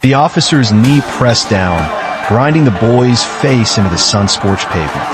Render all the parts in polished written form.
The officer's knee pressed down, grinding the boy's face into the sun-scorched pavement.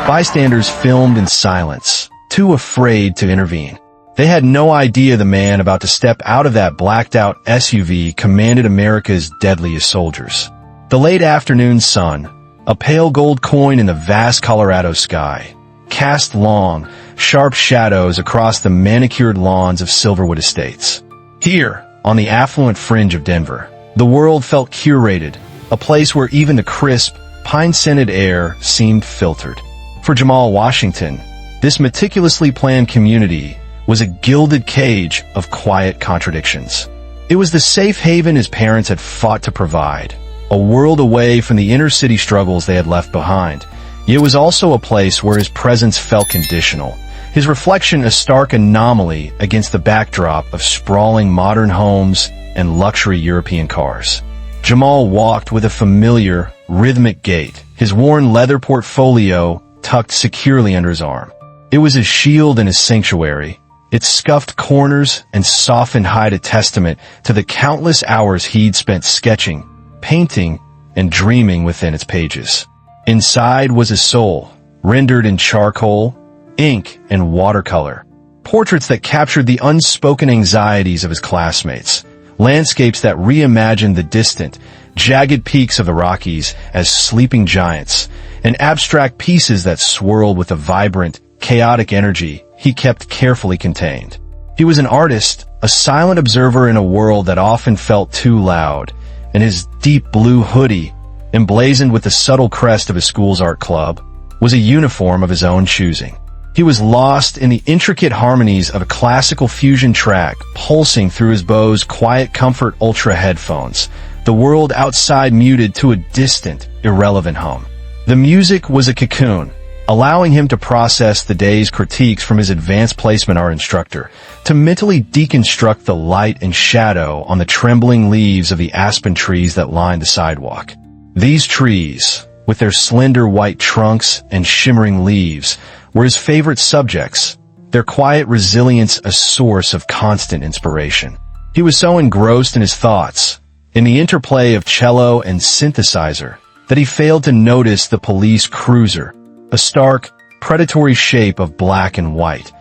Bystanders filmed in silence, too afraid to intervene. They had no idea the man about to step out of that blacked-out SUV commanded America's deadliest soldiers. The late afternoon sun, a pale gold coin in the vast Colorado sky, cast long, sharp shadows across the manicured lawns of Silverwood Estates. Here, on the affluent fringe of Denver, the world felt curated, a place where even the crisp, pine-scented air seemed filtered. For Jamal Washington, this meticulously planned community was a gilded cage of quiet contradictions. It was the safe haven his parents had fought to provide, a world away from the inner-city struggles they had left behind. Yet it was also a place where his presence felt conditional, his reflection a stark anomaly against the backdrop of sprawling modern homes and luxury European cars. Jamal walked with a familiar, rhythmic gait, his worn leather portfolio tucked securely under his arm. It was his shield and his sanctuary, its scuffed corners and softened hide a testament to the countless hours he'd spent sketching, painting, and dreaming within its pages. Inside was his soul, rendered in charcoal, ink, and watercolor. Portraits that captured the unspoken anxieties of his classmates, landscapes that reimagined the distant, jagged peaks of the Rockies as sleeping giants, and abstract pieces that swirled with a vibrant, chaotic energy he kept carefully contained. He was an artist, a silent observer in a world that often felt too loud, and his deep blue hoodie, emblazoned with the subtle crest of his school's art club, was a uniform of his own choosing. He was lost in the intricate harmonies of a classical fusion track pulsing through his Bose Quiet Comfort Ultra headphones, the world outside muted to a distant, irrelevant hum. The music was a cocoon, allowing him to process the day's critiques from his advanced placement art instructor, to mentally deconstruct the light and shadow on the trembling leaves of the aspen trees that lined the sidewalk. These trees, with their slender white trunks and shimmering leaves, were his favorite subjects, their quiet resilience a source of constant inspiration. He was so engrossed in his thoughts, in the interplay of cello and synthesizer, that he failed to notice the police cruiser, a stark, predatory shape of black and white,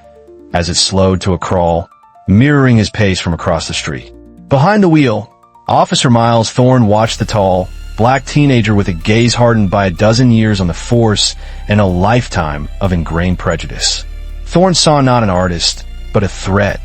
as it slowed to a crawl, mirroring his pace from across the street. Behind the wheel, Officer Miles Thorne watched the tall, black teenager with a gaze hardened by a dozen years on the force and a lifetime of ingrained prejudice. Thorne saw not an artist, but a threat,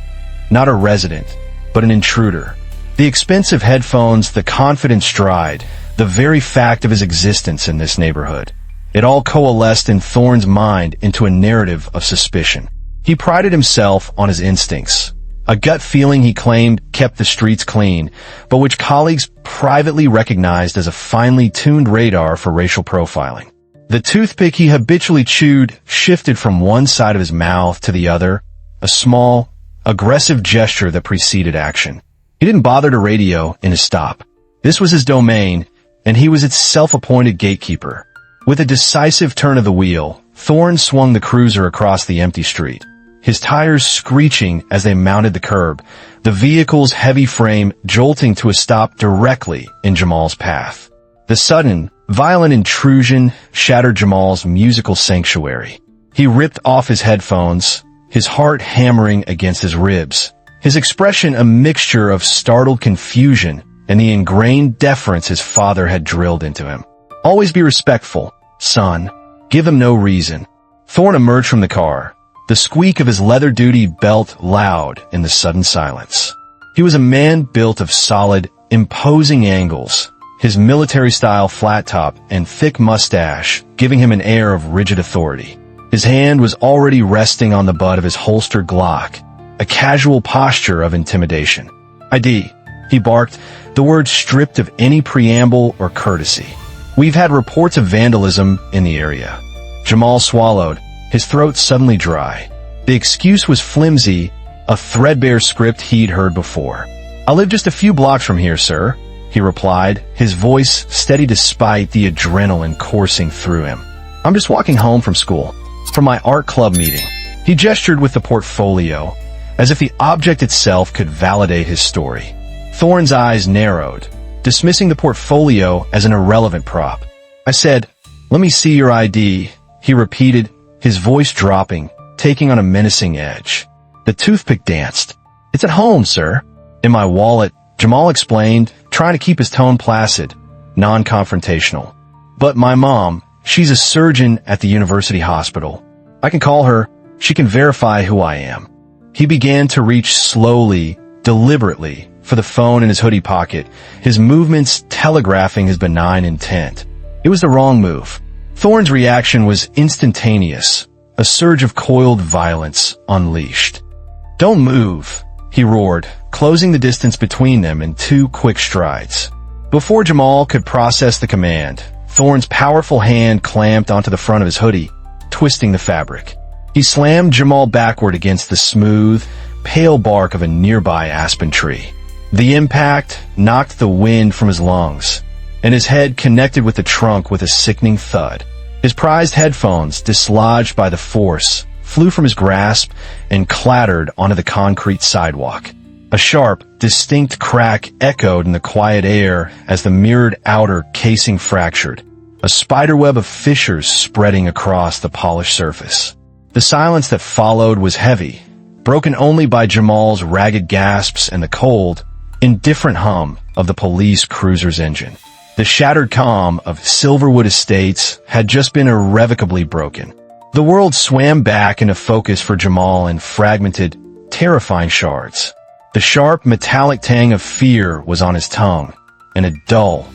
not a resident, but an intruder. The expensive headphones, the confident stride, the very fact of his existence in this neighborhood. It all coalesced in Thorne's mind into a narrative of suspicion. He prided himself on his instincts, a gut feeling he claimed kept the streets clean, but which colleagues privately recognized as a finely tuned radar for racial profiling. The toothpick he habitually chewed shifted from one side of his mouth to the other, a small, aggressive gesture that preceded action. He didn't bother to radio in his stop. This was his domain, and he was its self-appointed gatekeeper. With a decisive turn of the wheel, Thorne swung the cruiser across the empty street, his tires screeching as they mounted the curb, the vehicle's heavy frame jolting to a stop directly in Jamal's path. The sudden, violent intrusion shattered Jamal's musical sanctuary. He ripped off his headphones, his heart hammering against his ribs, his expression a mixture of startled confusion and the ingrained deference his father had drilled into him. Always be respectful, son. Give him no reason. Thorne emerged from the car, the squeak of his leather-duty belt loud in the sudden silence. He was a man built of solid, imposing angles, his military-style flat top and thick mustache giving him an air of rigid authority. His hand was already resting on the butt of his holstered Glock, a casual posture of intimidation. ID, he barked, the word stripped of any preamble or courtesy. We've had reports of vandalism in the area. Jamal swallowed, his throat suddenly dry. The excuse was flimsy, a threadbare script he'd heard before. I live just a few blocks from here, sir, he replied, his voice steady despite the adrenaline coursing through him. I'm just walking home from school, from my art club meeting. He gestured with the portfolio, as if the object itself could validate his story. Thorne's eyes narrowed, dismissing the portfolio as an irrelevant prop. I said, "Let me see your ID," he repeated, his voice dropping, taking on a menacing edge. The toothpick danced. "It's at home, sir." "In my wallet," Jamal explained, trying to keep his tone placid, non-confrontational. "But my mom, she's a surgeon at the university hospital. I can call her. She can verify who I am." He began to reach slowly, deliberately, for the phone in his hoodie pocket, his movements telegraphing his benign intent. It was the wrong move. Thorne's reaction was instantaneous, a surge of coiled violence unleashed. "Don't move," he roared, closing the distance between them in 2 quick strides. Before Jamal could process the command, Thorne's powerful hand clamped onto the front of his hoodie, twisting the fabric. He slammed Jamal backward against the smooth, pale bark of a nearby aspen tree. The impact knocked the wind from his lungs, and his head connected with the trunk with a sickening thud. His prized headphones, dislodged by the force, flew from his grasp and clattered onto the concrete sidewalk. A sharp, distinct crack echoed in the quiet air as the mirrored outer casing fractured, a spiderweb of fissures spreading across the polished surface. The silence that followed was heavy, broken only by Jamal's ragged gasps and the cold, indifferent hum of the police cruiser's engine. The shattered calm of Silverwood Estates had just been irrevocably broken. The world swam back into focus for Jamal in fragmented, terrifying shards. The sharp, metallic tang of fear was on his tongue, and a dull,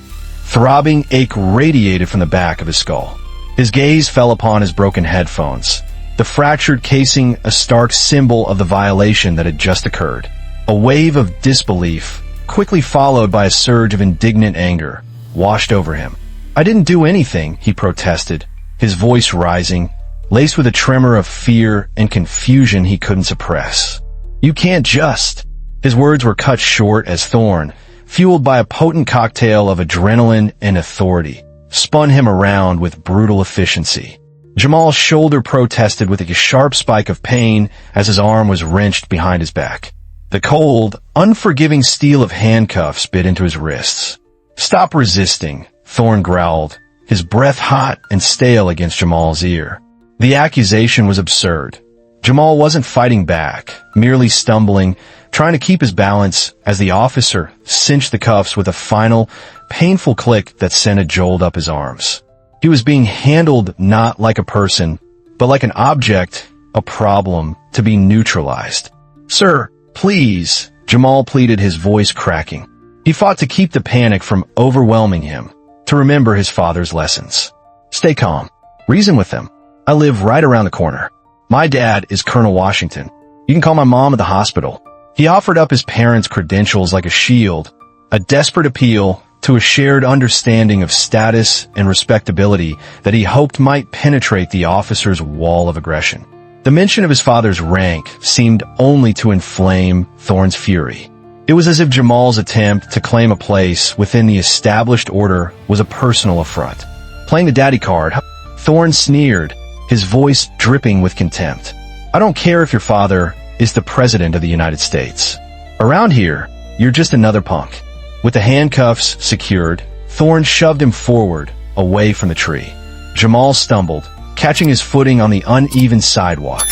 throbbing ache radiated from the back of his skull. His gaze fell upon his broken headphones, the fractured casing a stark symbol of the violation that had just occurred. A wave of disbelief, quickly followed by a surge of indignant anger, washed over him. "I didn't do anything," he protested, his voice rising, laced with a tremor of fear and confusion he couldn't suppress. "You can't just—" His words were cut short as Thorne, fueled by a potent cocktail of adrenaline and authority, spun him around with brutal efficiency. Jamal's shoulder protested with a sharp spike of pain as his arm was wrenched behind his back. The cold, unforgiving steel of handcuffs bit into his wrists. "Stop resisting," Thorne growled, his breath hot and stale against Jamal's ear. The accusation was absurd. Jamal wasn't fighting back, merely stumbling, trying to keep his balance as the officer cinched the cuffs with a final, painful click that sent a jolt up his arms. He was being handled not like a person, but like an object, a problem, to be neutralized. "Sir, please," Jamal pleaded, his voice cracking. He fought to keep the panic from overwhelming him, to remember his father's lessons. "Stay calm. Reason with them. I live right around the corner. My dad is Colonel Washington. You can call my mom at the hospital." He offered up his parents' credentials like a shield, a desperate appeal to a shared understanding of status and respectability that he hoped might penetrate the officer's wall of aggression. The mention of his father's rank seemed only to inflame Thorne's fury. It was as if Jamal's attempt to claim a place within the established order was a personal affront. Playing the daddy card, Thorne sneered, his voice dripping with contempt. "I don't care if your father is the President of the United States. Around here, you're just another punk." With the handcuffs secured, Thorne shoved him forward, away from the tree. Jamal stumbled, catching his footing on the uneven sidewalk.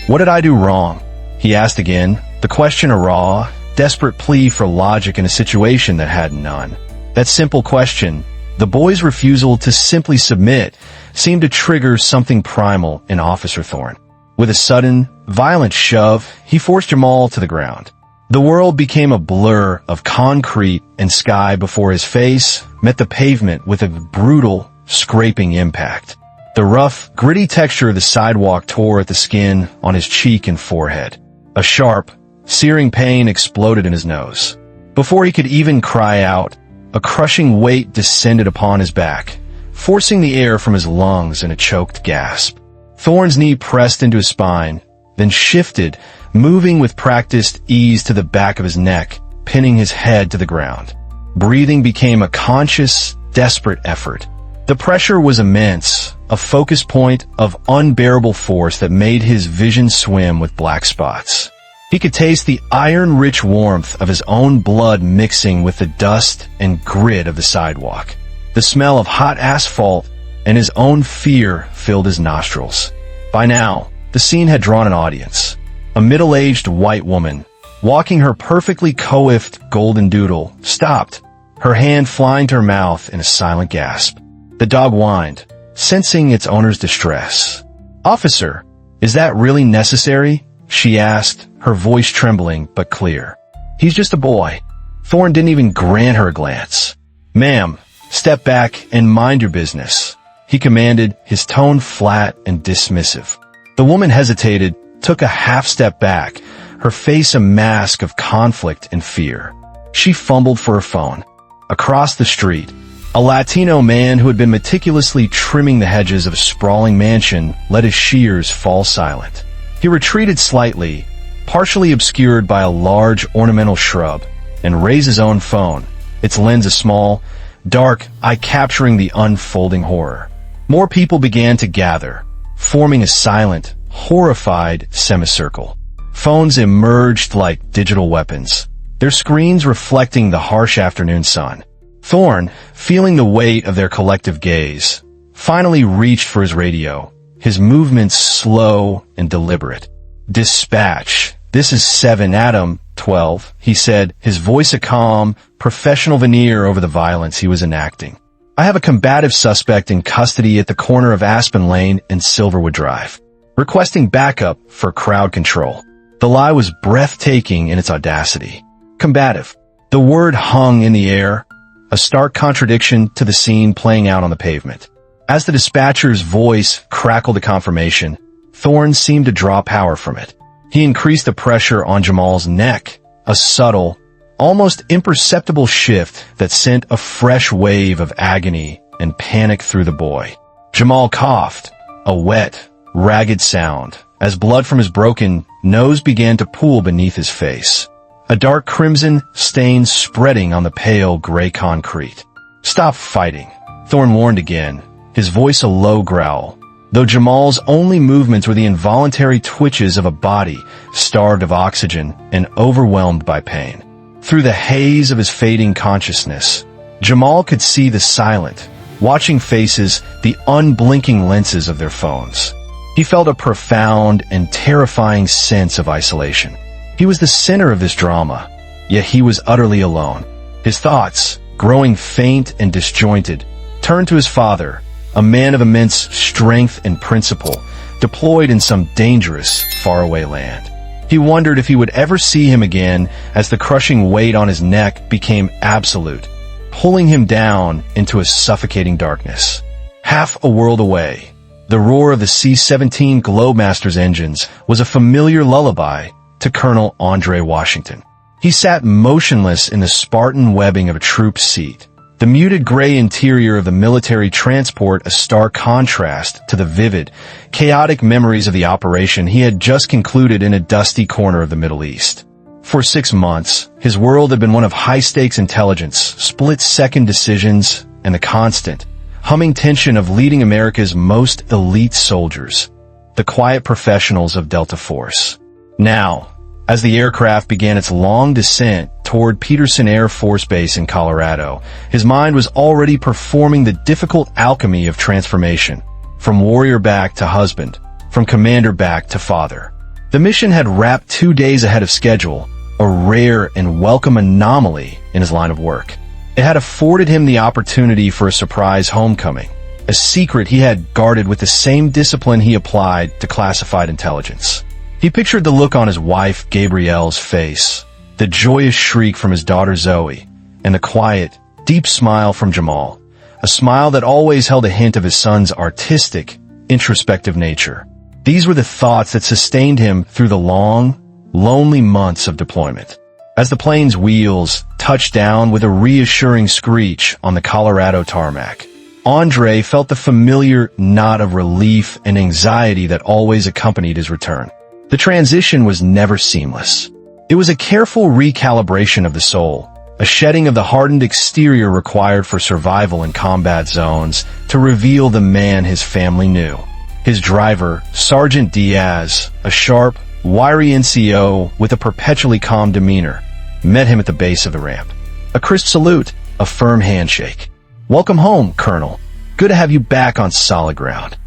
"What did I do wrong?" he asked again, the question a raw, desperate plea for logic in a situation that had none. That simple question, the boy's refusal to simply submit, seemed to trigger something primal in Officer Thorne. With a sudden, violent shove, he forced Jamal to the ground. The world became a blur of concrete and sky before his face met the pavement with a brutal, scraping impact. The rough, gritty texture of the sidewalk tore at the skin on his cheek and forehead. A sharp, searing pain exploded in his nose. Before he could even cry out, a crushing weight descended upon his back, forcing the air from his lungs in a choked gasp. Thorne's knee pressed into his spine, then shifted, moving with practiced ease to the back of his neck, pinning his head to the ground. Breathing became a conscious, desperate effort. The pressure was immense, a focus point of unbearable force that made his vision swim with black spots. He could taste the iron-rich warmth of his own blood mixing with the dust and grit of the sidewalk. The smell of hot asphalt and his own fear filled his nostrils. By now, the scene had drawn an audience. A middle-aged white woman, walking her perfectly coiffed golden doodle, stopped, her hand flying to her mouth in a silent gasp. The dog whined, sensing its owner's distress. "Officer, is that really necessary?" she asked, her voice trembling but clear. "He's just a boy." Thorne didn't even grant her a glance. "Ma'am, step back and mind your business," he commanded, his tone flat and dismissive. The woman hesitated, took a half step back, her face a mask of conflict and fear. She fumbled for her phone. Across the street, a Latino man who had been meticulously trimming the hedges of a sprawling mansion let his shears fall silent. He retreated slightly, partially obscured by a large ornamental shrub, and raised his own phone, its lens a small, dark eye capturing the unfolding horror. More people began to gather, forming a silent, horrified semicircle. Phones emerged like digital weapons, their screens reflecting the harsh afternoon sun. Thorne, feeling the weight of their collective gaze, finally reached for his radio, his movements slow and deliberate. "Dispatch, this is 7 Adam 12, he said, his voice a calm, professional veneer over the violence he was enacting. "I have a combative suspect in custody at the corner of Aspen Lane and Silverwood Drive, requesting backup for crowd control." The lie was breathtaking in its audacity. Combative. The word hung in the air, a stark contradiction to the scene playing out on the pavement. As the dispatcher's voice crackled a confirmation, Thorne seemed to draw power from it. He increased the pressure on Jamal's neck, a subtle, almost imperceptible shift that sent a fresh wave of agony and panic through the boy. Jamal coughed, a wet, ragged sound, as blood from his broken nose began to pool beneath his face. A dark crimson stain spreading on the pale gray concrete. "Stop fighting," Thorne warned again, his voice a low growl, though Jamal's only movements were the involuntary twitches of a body starved of oxygen and overwhelmed by pain. Through the haze of his fading consciousness, Jamal could see the silent, watching faces, the unblinking lenses of their phones. He felt a profound and terrifying sense of isolation. He was the center of this drama, yet he was utterly alone. His thoughts, growing faint and disjointed, turned to his father, a man of immense strength and principle, deployed in some dangerous, faraway land. He wondered if he would ever see him again as the crushing weight on his neck became absolute, pulling him down into a suffocating darkness. Half a world away, the roar of the C-17 Globemaster's engines was a familiar lullaby to Colonel Andre Washington. He sat motionless in the Spartan webbing of a troop seat, the muted gray interior of the military transport a stark contrast to the vivid, chaotic memories of the operation he had just concluded in a dusty corner of the Middle East. For 6 months, his world had been one of high-stakes intelligence, split-second decisions, and the constant, humming tension of leading America's most elite soldiers, the quiet professionals of Delta Force. Now, as the aircraft began its long descent toward Peterson Air Force Base in Colorado, his mind was already performing the difficult alchemy of transformation, from warrior back to husband, from commander back to father. The mission had wrapped 2 days ahead of schedule, a rare and welcome anomaly in his line of work. It had afforded him the opportunity for a surprise homecoming, a secret he had guarded with the same discipline he applied to classified intelligence. He pictured the look on his wife Gabrielle's face, the joyous shriek from his daughter Zoe, and the quiet, deep smile from Jamal, a smile that always held a hint of his son's artistic, introspective nature. These were the thoughts that sustained him through the long, lonely months of deployment. As the plane's wheels touched down with a reassuring screech on the Colorado tarmac, Andre felt the familiar knot of relief and anxiety that always accompanied his return. The transition was never seamless. It was a careful recalibration of the soul, a shedding of the hardened exterior required for survival in combat zones to reveal the man his family knew. His driver, Sergeant Diaz, a sharp, wiry NCO with a perpetually calm demeanor, met him at the base of the ramp. A crisp salute, a firm handshake. "Welcome home, Colonel. Good to have you back on solid ground."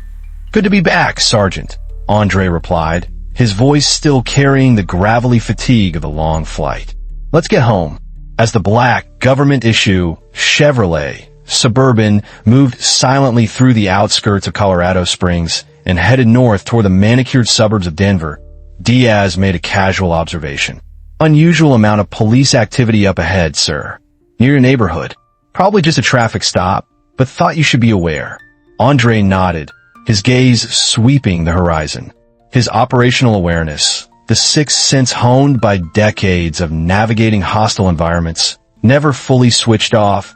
"Good to be back, Sergeant," Andre replied, his voice still carrying the gravelly fatigue of a long flight. "Let's get home." As the black, government-issue Chevrolet Suburban moved silently through the outskirts of Colorado Springs and headed north toward the manicured suburbs of Denver, Diaz made a casual observation. "Unusual amount of police activity up ahead, sir. Near your neighborhood. Probably just a traffic stop, but thought you should be aware." Andre nodded, his gaze sweeping the horizon. His operational awareness, the sixth sense honed by decades of navigating hostile environments, never fully switched off,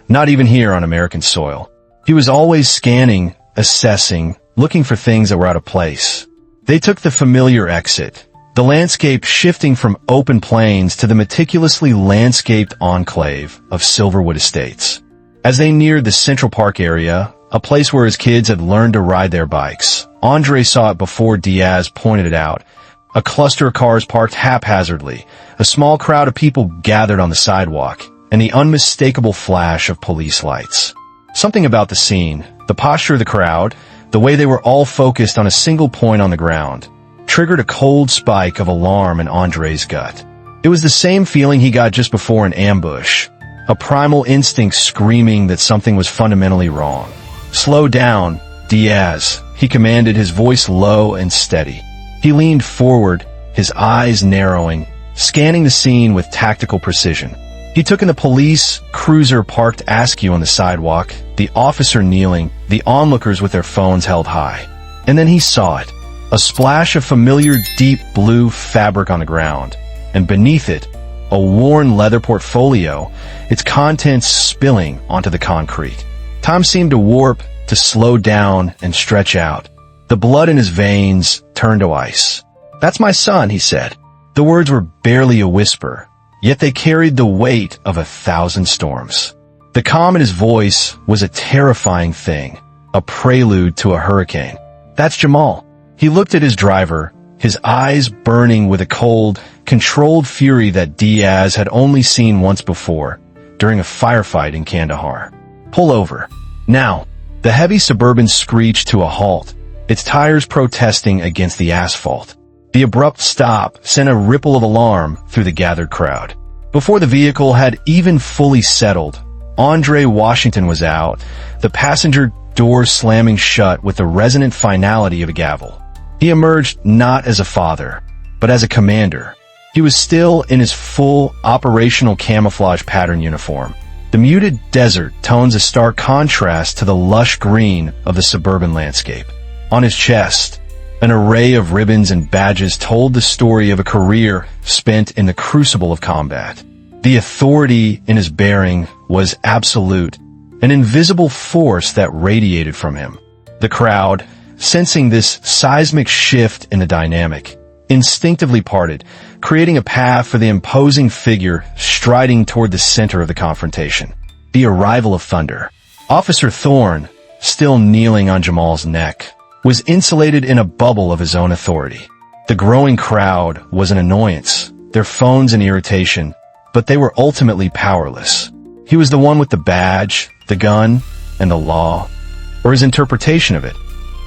not even here on American soil. He was always scanning, assessing, looking for things that were out of place. They took the familiar exit, the landscape shifting from open plains to the meticulously landscaped enclave of Silverwood Estates. As they neared the Central Park area, a place where his kids had learned to ride their bikes, Andre saw it before Diaz pointed it out. A cluster of cars parked haphazardly, a small crowd of people gathered on the sidewalk, and the unmistakable flash of police lights. Something about the scene, the posture of the crowd, the way they were all focused on a single point on the ground, triggered a cold spike of alarm in Andre's gut. It was the same feeling he got just before an ambush, a primal instinct screaming that something was fundamentally wrong. "Slow down, Diaz," he commanded, his voice low and steady. He leaned forward, his eyes narrowing, scanning the scene with tactical precision. He took in the police cruiser parked askew on the sidewalk, the officer kneeling, the onlookers with their phones held high. And then he saw it, a splash of familiar deep blue fabric on the ground, and beneath it, a worn leather portfolio, its contents spilling onto the concrete. Time seemed to warp, to slow down and stretch out. The blood in his veins turned to ice. "That's my son," he said. The words were barely a whisper, yet they carried the weight of 1,000 storms. The calm in his voice was a terrifying thing, a prelude to a hurricane. "That's Jamal." He looked at his driver, his eyes burning with a cold, controlled fury that Diaz had only seen once before, during a firefight in Kandahar. "Pull over. Now." The heavy Suburban screeched to a halt, its tires protesting against the asphalt. The abrupt stop sent a ripple of alarm through the gathered crowd. Before the vehicle had even fully settled, Andre Washington was out, the passenger door slamming shut with the resonant finality of a gavel. He emerged not as a father, but as a commander. He was still in his full operational camouflage pattern uniform. The muted desert tones a stark contrast to the lush green of the suburban landscape. On his chest, an array of ribbons and badges told the story of a career spent in the crucible of combat. The authority in his bearing was absolute, an invisible force that radiated from him. The crowd, sensing this seismic shift in the dynamic, instinctively parted, creating a path for the imposing figure striding toward the center of the confrontation. The arrival of thunder. Officer Thorne, still kneeling on Jamal's neck, was insulated in a bubble of his own authority. The growing crowd was an annoyance, their phones an irritation, but they were ultimately powerless. He was the one with the badge, the gun, and the law, or his interpretation of it,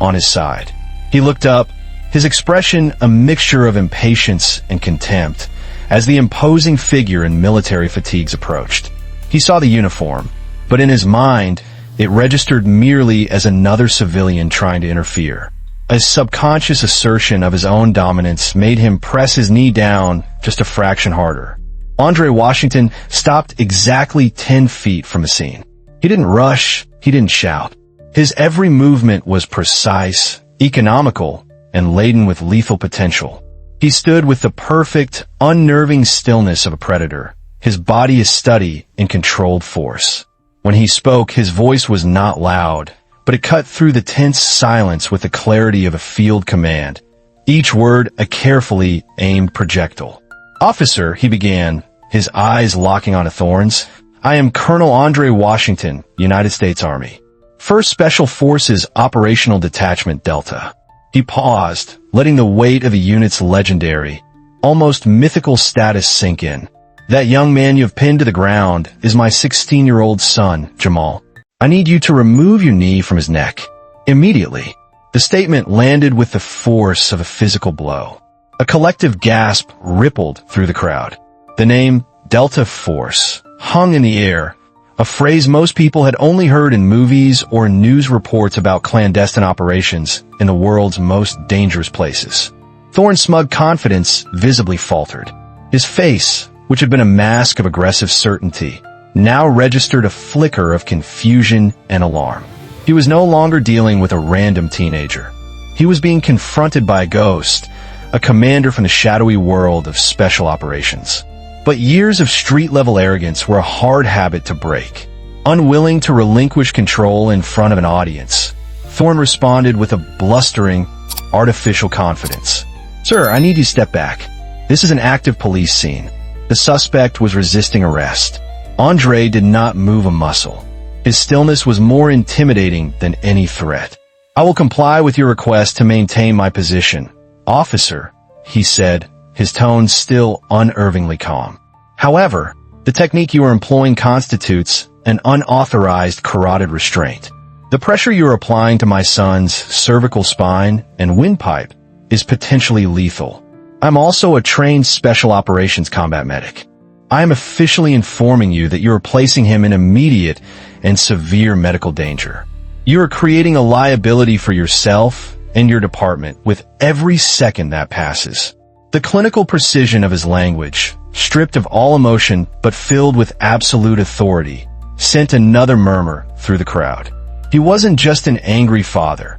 on his side. He looked up, his expression a mixture of impatience and contempt, as the imposing figure in military fatigues approached. He saw the uniform, but in his mind, it registered merely as another civilian trying to interfere. A subconscious assertion of his own dominance made him press his knee down just a fraction harder. Andre Washington stopped exactly 10 feet from the scene. He didn't rush, he didn't shout. His every movement was precise, economical, and laden with lethal potential. He stood with the perfect, unnerving stillness of a predator, his body a study in controlled force. When he spoke, his voice was not loud, but it cut through the tense silence with the clarity of a field command, each word a carefully aimed projectile. "Officer," he began, his eyes locking onto Thorne's, "I am Colonel Andre Washington, United States Army. 1st Special Forces Operational Detachment Delta." He paused, letting the weight of the unit's legendary, almost mythical status sink in. That young man you've pinned to the ground is my 16-year-old son, Jamal. I need you to remove your knee from his neck. Immediately. The statement landed with the force of a physical blow. A collective gasp rippled through the crowd. The name Delta Force hung in the air, a phrase most people had only heard in movies or news reports about clandestine operations in the world's most dangerous places. Thorne's smug confidence visibly faltered. His face, which had been a mask of aggressive certainty, now registered a flicker of confusion and alarm. He was no longer dealing with a random teenager. He was being confronted by a ghost, a commander from the shadowy world of special operations. But years of street-level arrogance were a hard habit to break. Unwilling to relinquish control in front of an audience, Thorne responded with a blustering, artificial confidence. "Sir, I need you to step back. This is an active police scene." The suspect was resisting arrest. Andre did not move a muscle. His stillness was more intimidating than any threat. "I will comply with your request to maintain my position, officer," he said, his tone still unervingly calm. "However, the technique you are employing constitutes an unauthorized carotid restraint. The pressure you are applying to my son's cervical spine and windpipe is potentially lethal. I'm also a trained special operations combat medic. I am officially informing you that you are placing him in immediate and severe medical danger. You are creating a liability for yourself and your department with every second that passes." The clinical precision of his language, stripped of all emotion but filled with absolute authority, sent another murmur through the crowd. He wasn't just an angry father.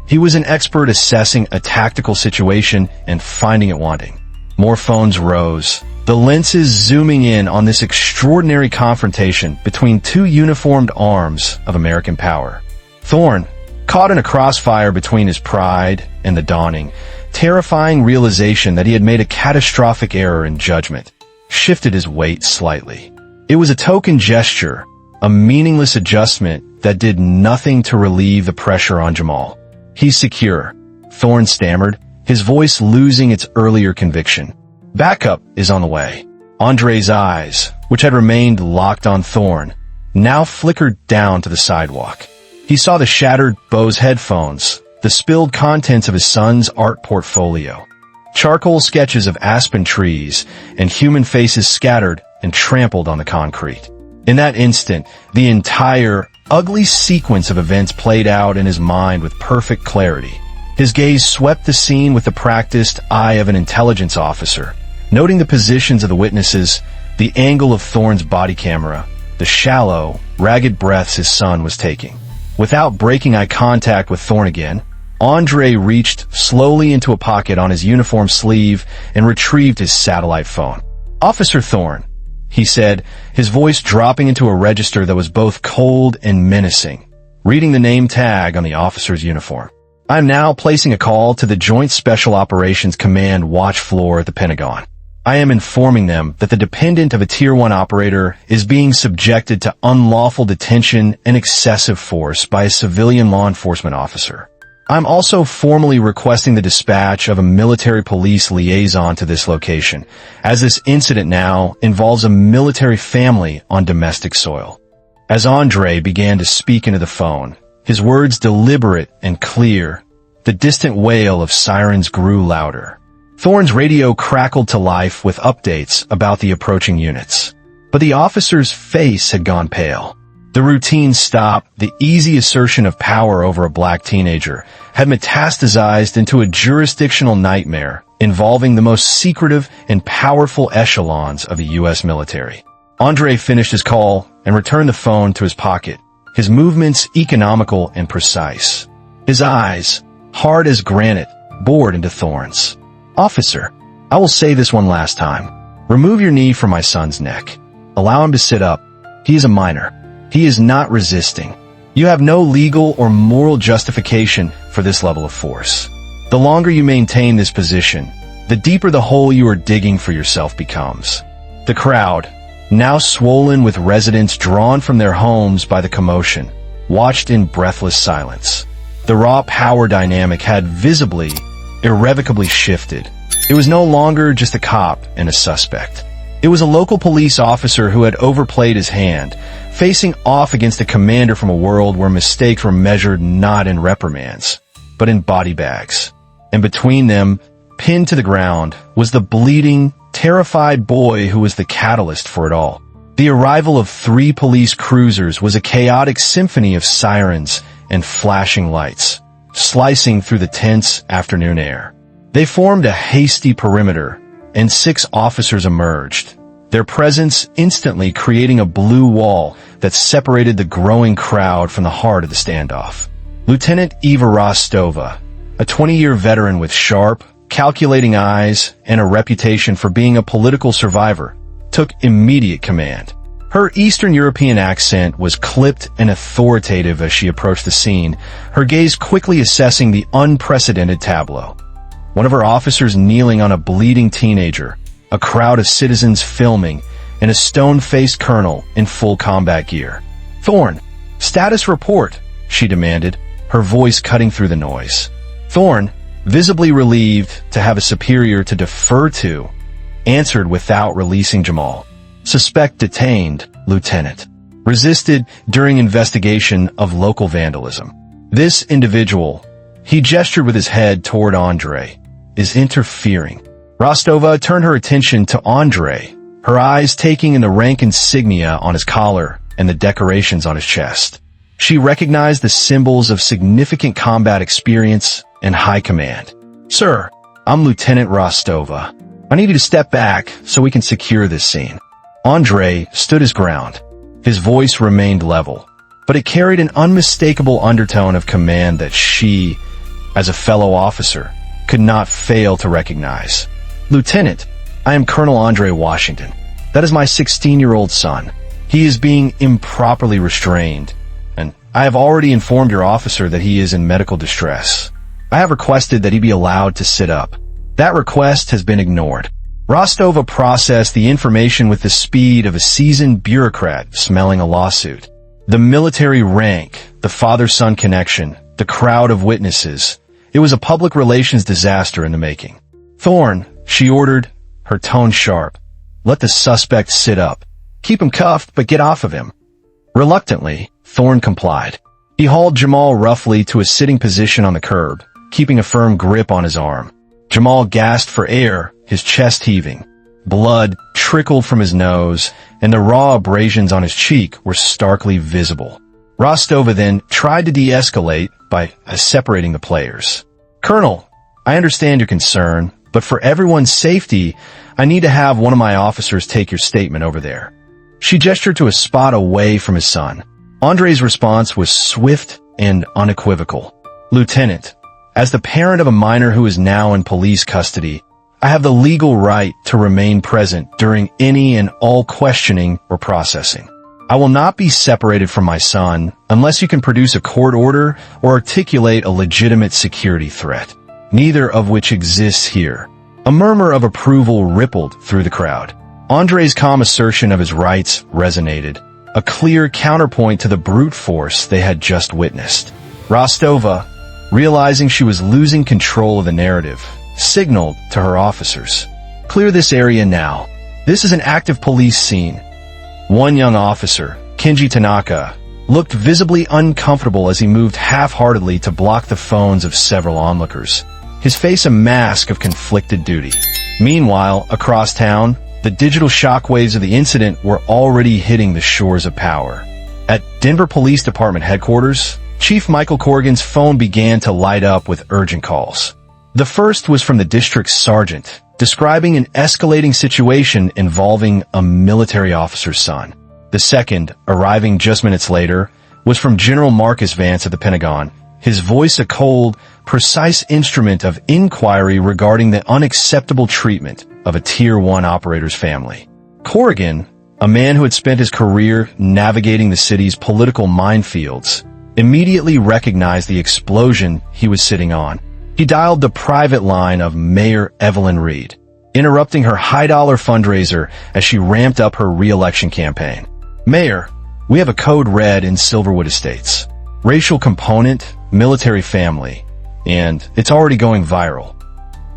He was an expert assessing a tactical situation and finding it wanting. More phones rose, the lenses zooming in on this extraordinary confrontation between two uniformed arms of American power. Thorne, caught in a crossfire between his pride and the dawning, terrifying realization that he had made a catastrophic error in judgment, shifted his weight slightly. It was a token gesture, a meaningless adjustment that did nothing to relieve the pressure on Jamal. "He's secure," Thorne stammered, his voice losing its earlier conviction. "Backup is on the way." Andre's eyes, which had remained locked on Thorne, now flickered down to the sidewalk. He saw the shattered Bose headphones, the spilled contents of his son's art portfolio, charcoal sketches of aspen trees, and human faces scattered and trampled on the concrete. In that instant, the entire ugly sequence of events played out in his mind with perfect clarity. His gaze swept the scene with the practiced eye of an intelligence officer, noting the positions of the witnesses, the angle of Thorne's body camera, the shallow, ragged breaths his son was taking. Without breaking eye contact with Thorne again, Andre reached slowly into a pocket on his uniform sleeve and retrieved his satellite phone. "Officer Thorne," he said, his voice dropping into a register that was both cold and menacing, reading the name tag on the officer's uniform. "I am now placing a call to the Joint Special Operations Command watch floor at the Pentagon. I am informing them that the dependent of a Tier 1 operator is being subjected to unlawful detention and excessive force by a civilian law enforcement officer. I'm also formally requesting the dispatch of a military police liaison to this location, as this incident now involves a military family on domestic soil." As Andre began to speak into the phone, his words deliberate and clear, the distant wail of sirens grew louder. Thorne's radio crackled to life with updates about the approaching units. But the officer's face had gone pale. The routine stop, the easy assertion of power over a black teenager, had metastasized into a jurisdictional nightmare involving the most secretive and powerful echelons of the U.S. military. Andre finished his call and returned the phone to his pocket, his movements economical and precise. His eyes, hard as granite, bored into Thorne's. "Officer, I will say this one last time. Remove your knee from my son's neck. Allow him to sit up. He is a minor. He is not resisting. You have no legal or moral justification for this level of force. The longer you maintain this position, the deeper the hole you are digging for yourself becomes." The crowd, now swollen with residents drawn from their homes by the commotion, watched in breathless silence. The raw power dynamic had visibly irrevocably shifted. It was no longer just a cop and a suspect. It was a local police officer who had overplayed his hand, facing off against a commander from a world where mistakes were measured not in reprimands, but in body bags. And between them, pinned to the ground, was the bleeding, terrified boy who was the catalyst for it all. The arrival of 3 police cruisers was a chaotic symphony of sirens and flashing lights, slicing through the tense afternoon air. They formed a hasty perimeter, and 6 officers emerged, their presence instantly creating a blue wall that separated the growing crowd from the heart of the standoff. Lieutenant Eva Rostova, a 20-year veteran with sharp, calculating eyes and a reputation for being a political survivor, took immediate command. Her Eastern European accent was clipped and authoritative as she approached the scene, her gaze quickly assessing the unprecedented tableau. One of her officers kneeling on a bleeding teenager, a crowd of citizens filming, and a stone-faced colonel in full combat gear. "Thorne, status report," she demanded, her voice cutting through the noise. Thorne, visibly relieved to have a superior to defer to, answered without releasing Jamal. "Suspect detained, Lieutenant. Resisted during investigation of local vandalism. This individual," he gestured with his head toward Andre, "is interfering." Rostova turned her attention to Andre, her eyes taking in the rank insignia on his collar and the decorations on his chest. She recognized the symbols of significant combat experience and high command. "Sir, I'm Lieutenant Rostova. I need you to step back so we can secure this scene." Andre stood his ground. His voice remained level, but it carried an unmistakable undertone of command that she, as a fellow officer, could not fail to recognize. "Lieutenant, I am Colonel Andre Washington. That is my 16-year-old son. He is being improperly restrained, and I have already informed your officer that he is in medical distress. I have requested that he be allowed to sit up. That request has been ignored." Rostova processed the information with the speed of a seasoned bureaucrat smelling a lawsuit. The military rank, the father-son connection, the crowd of witnesses. It was a public relations disaster in the making. "Thorne," she ordered, her tone sharp, "let the suspect sit up. Keep him cuffed, but get off of him." Reluctantly, Thorne complied. He hauled Jamal roughly to a sitting position on the curb, keeping a firm grip on his arm. Jamal gasped for air, his chest heaving. Blood trickled from his nose, and the raw abrasions on his cheek were starkly visible. Rostova then tried to de-escalate by separating the players. "Colonel, I understand your concern, but for everyone's safety, I need to have one of my officers take your statement over there." She gestured to a spot away from his son. Andre's response was swift and unequivocal. "Lieutenant, as the parent of a minor who is now in police custody, I have the legal right to remain present during any and all questioning or processing. I will not be separated from my son unless you can produce a court order or articulate a legitimate security threat, neither of which exists here." A murmur of approval rippled through the crowd. Andre's calm assertion of his rights resonated, a clear counterpoint to the brute force they had just witnessed. Rostova, realizing she was losing control of the narrative, signaled to her officers, "Clear this area now. This is an active police scene." One young officer, Kenji Tanaka, looked visibly uncomfortable as he moved half-heartedly to block the phones of several onlookers, his face a mask of conflicted duty. Meanwhile, across town, the digital shockwaves of the incident were already hitting the shores of power. At Denver Police Department headquarters, Chief Michael Corrigan's phone began to light up with urgent calls. The first was from the district's sergeant, describing an escalating situation involving a military officer's son. The second, arriving just minutes later, was from General Marcus Vance at the Pentagon, his voice a cold, precise instrument of inquiry regarding the unacceptable treatment of a Tier 1 operator's family. Corrigan, a man who had spent his career navigating the city's political minefields, immediately recognized the explosion he was sitting on. He dialed the private line of Mayor Evelyn Reed, interrupting her high-dollar fundraiser as she ramped up her re-election campaign. "Mayor, we have a code red in Silverwood Estates. Racial component, military family, and it's already going viral.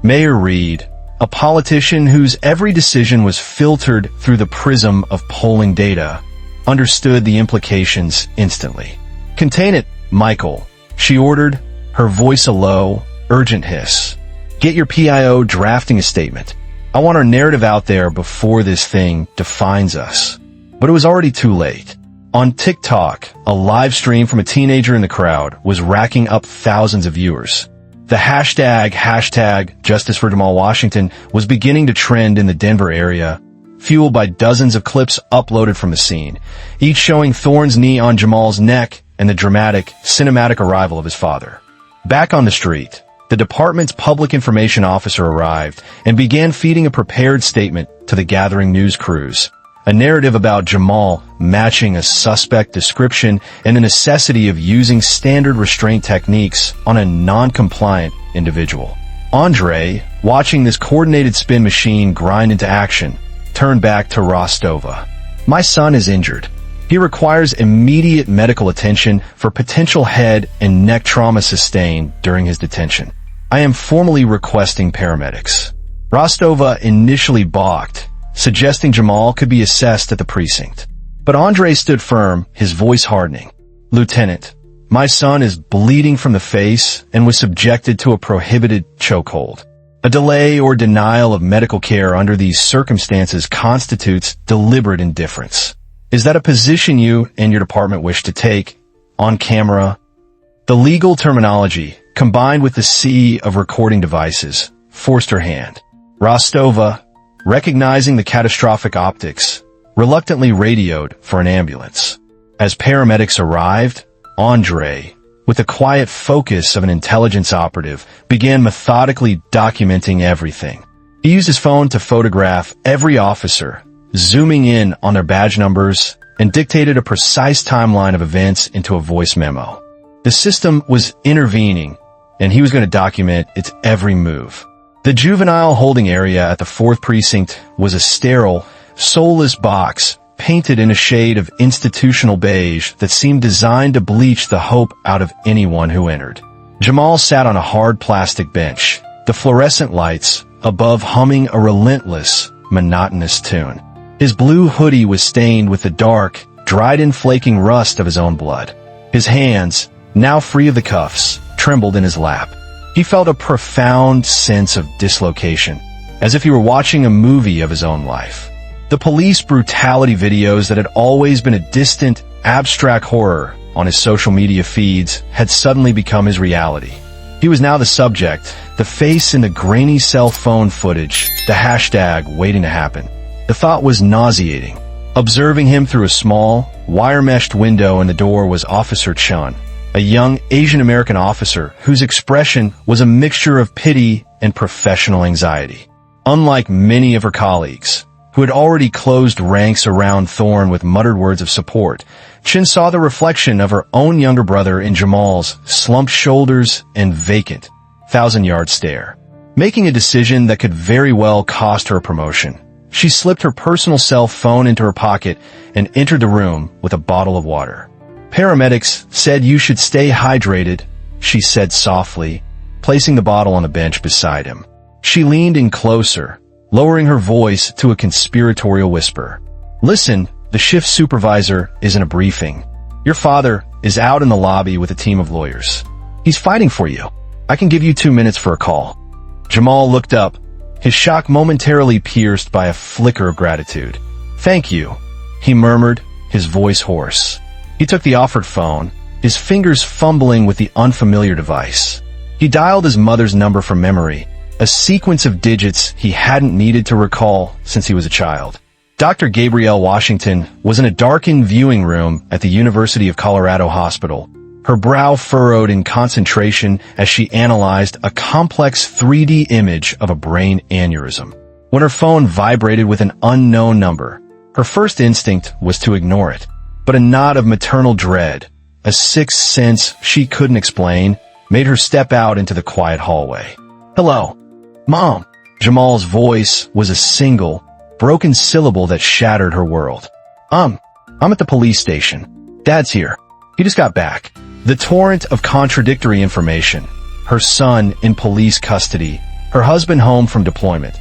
Mayor Reed, a politician whose every decision was filtered through the prism of polling data, understood the implications instantly. "Contain it, Michael," she ordered, her voice a low, urgent hiss. "Get your PIO drafting a statement. I want our narrative out there before this thing defines us." But it was already too late. On TikTok, a live stream from a teenager in the crowd was racking up thousands of viewers. The hashtag Justice for Jamal Washington was beginning to trend in the Denver area, fueled by dozens of clips uploaded from the scene, each showing Thorne's knee on Jamal's neck and the dramatic, cinematic arrival of his father. Back on the street, the department's public information officer arrived and began feeding a prepared statement to the gathering news crews. A narrative about Jamal matching a suspect description and the necessity of using standard restraint techniques on a non-compliant individual. Andre, watching this coordinated spin machine grind into action, turned back to Rostova. "My son is injured. He requires immediate medical attention for potential head and neck trauma sustained during his detention. I am formally requesting paramedics." Rostova initially balked, suggesting Jamal could be assessed at the precinct. But Andre stood firm, his voice hardening. "Lieutenant, my son is bleeding from the face and was subjected to a prohibited chokehold. A delay or denial of medical care under these circumstances constitutes deliberate indifference. Is that a position you and your department wish to take? On camera?" The legal terminology, combined with the sea of recording devices, forced her hand. Rostova, recognizing the catastrophic optics, reluctantly radioed for an ambulance. As paramedics arrived, Andre, with the quiet focus of an intelligence operative, began methodically documenting everything. He used his phone to photograph every officer, zooming in on their badge numbers, and dictated a precise timeline of events into a voice memo. The system was intervening, and he was going to document its every move. The juvenile holding area at the 4th Precinct was a sterile, soulless box painted in a shade of institutional beige that seemed designed to bleach the hope out of anyone who entered. Jamal sat on a hard plastic bench, the fluorescent lights above humming a relentless, monotonous tune. His blue hoodie was stained with the dark, dried-in flaking rust of his own blood. His hands, now free of the cuffs, trembled in his lap. He felt a profound sense of dislocation, as if he were watching a movie of his own life. The police brutality videos that had always been a distant, abstract horror on his social media feeds had suddenly become his reality. He was now the subject, the face in the grainy cell phone footage, the hashtag waiting to happen. The thought was nauseating. Observing him through a small, wire-meshed window in the door was Officer Chun, a young Asian-American officer whose expression was a mixture of pity and professional anxiety. Unlike many of her colleagues, who had already closed ranks around Thorne with muttered words of support, Chin saw the reflection of her own younger brother in Jamal's slumped shoulders and vacant, thousand-yard stare. Making a decision that could very well cost her a promotion, she slipped her personal cell phone into her pocket and entered the room with a bottle of water. "Paramedics said you should stay hydrated," she said softly, placing the bottle on the bench beside him. She leaned in closer, lowering her voice to a conspiratorial whisper. "Listen, the shift supervisor is in a briefing. Your father is out in the lobby with a team of lawyers. He's fighting for you. I can give you 2 minutes for a call." Jamal looked up, his shock momentarily pierced by a flicker of gratitude. "Thank you," he murmured, his voice hoarse. He took the offered phone, his fingers fumbling with the unfamiliar device. He dialed his mother's number from memory, a sequence of digits he hadn't needed to recall since he was a child. Dr. Gabrielle Washington was in a darkened viewing room at the University of Colorado Hospital, her brow furrowed in concentration as she analyzed a complex 3D image of a brain aneurysm. When her phone vibrated with an unknown number, her first instinct was to ignore it. But a knot of maternal dread, a sixth sense she couldn't explain, made her step out into the quiet hallway. "Hello, Mom." Jamal's voice was a single, broken syllable that shattered her world. I'm at the police station. Dad's here. He just got back." The torrent of contradictory information, her son in police custody, Her husband home from deployment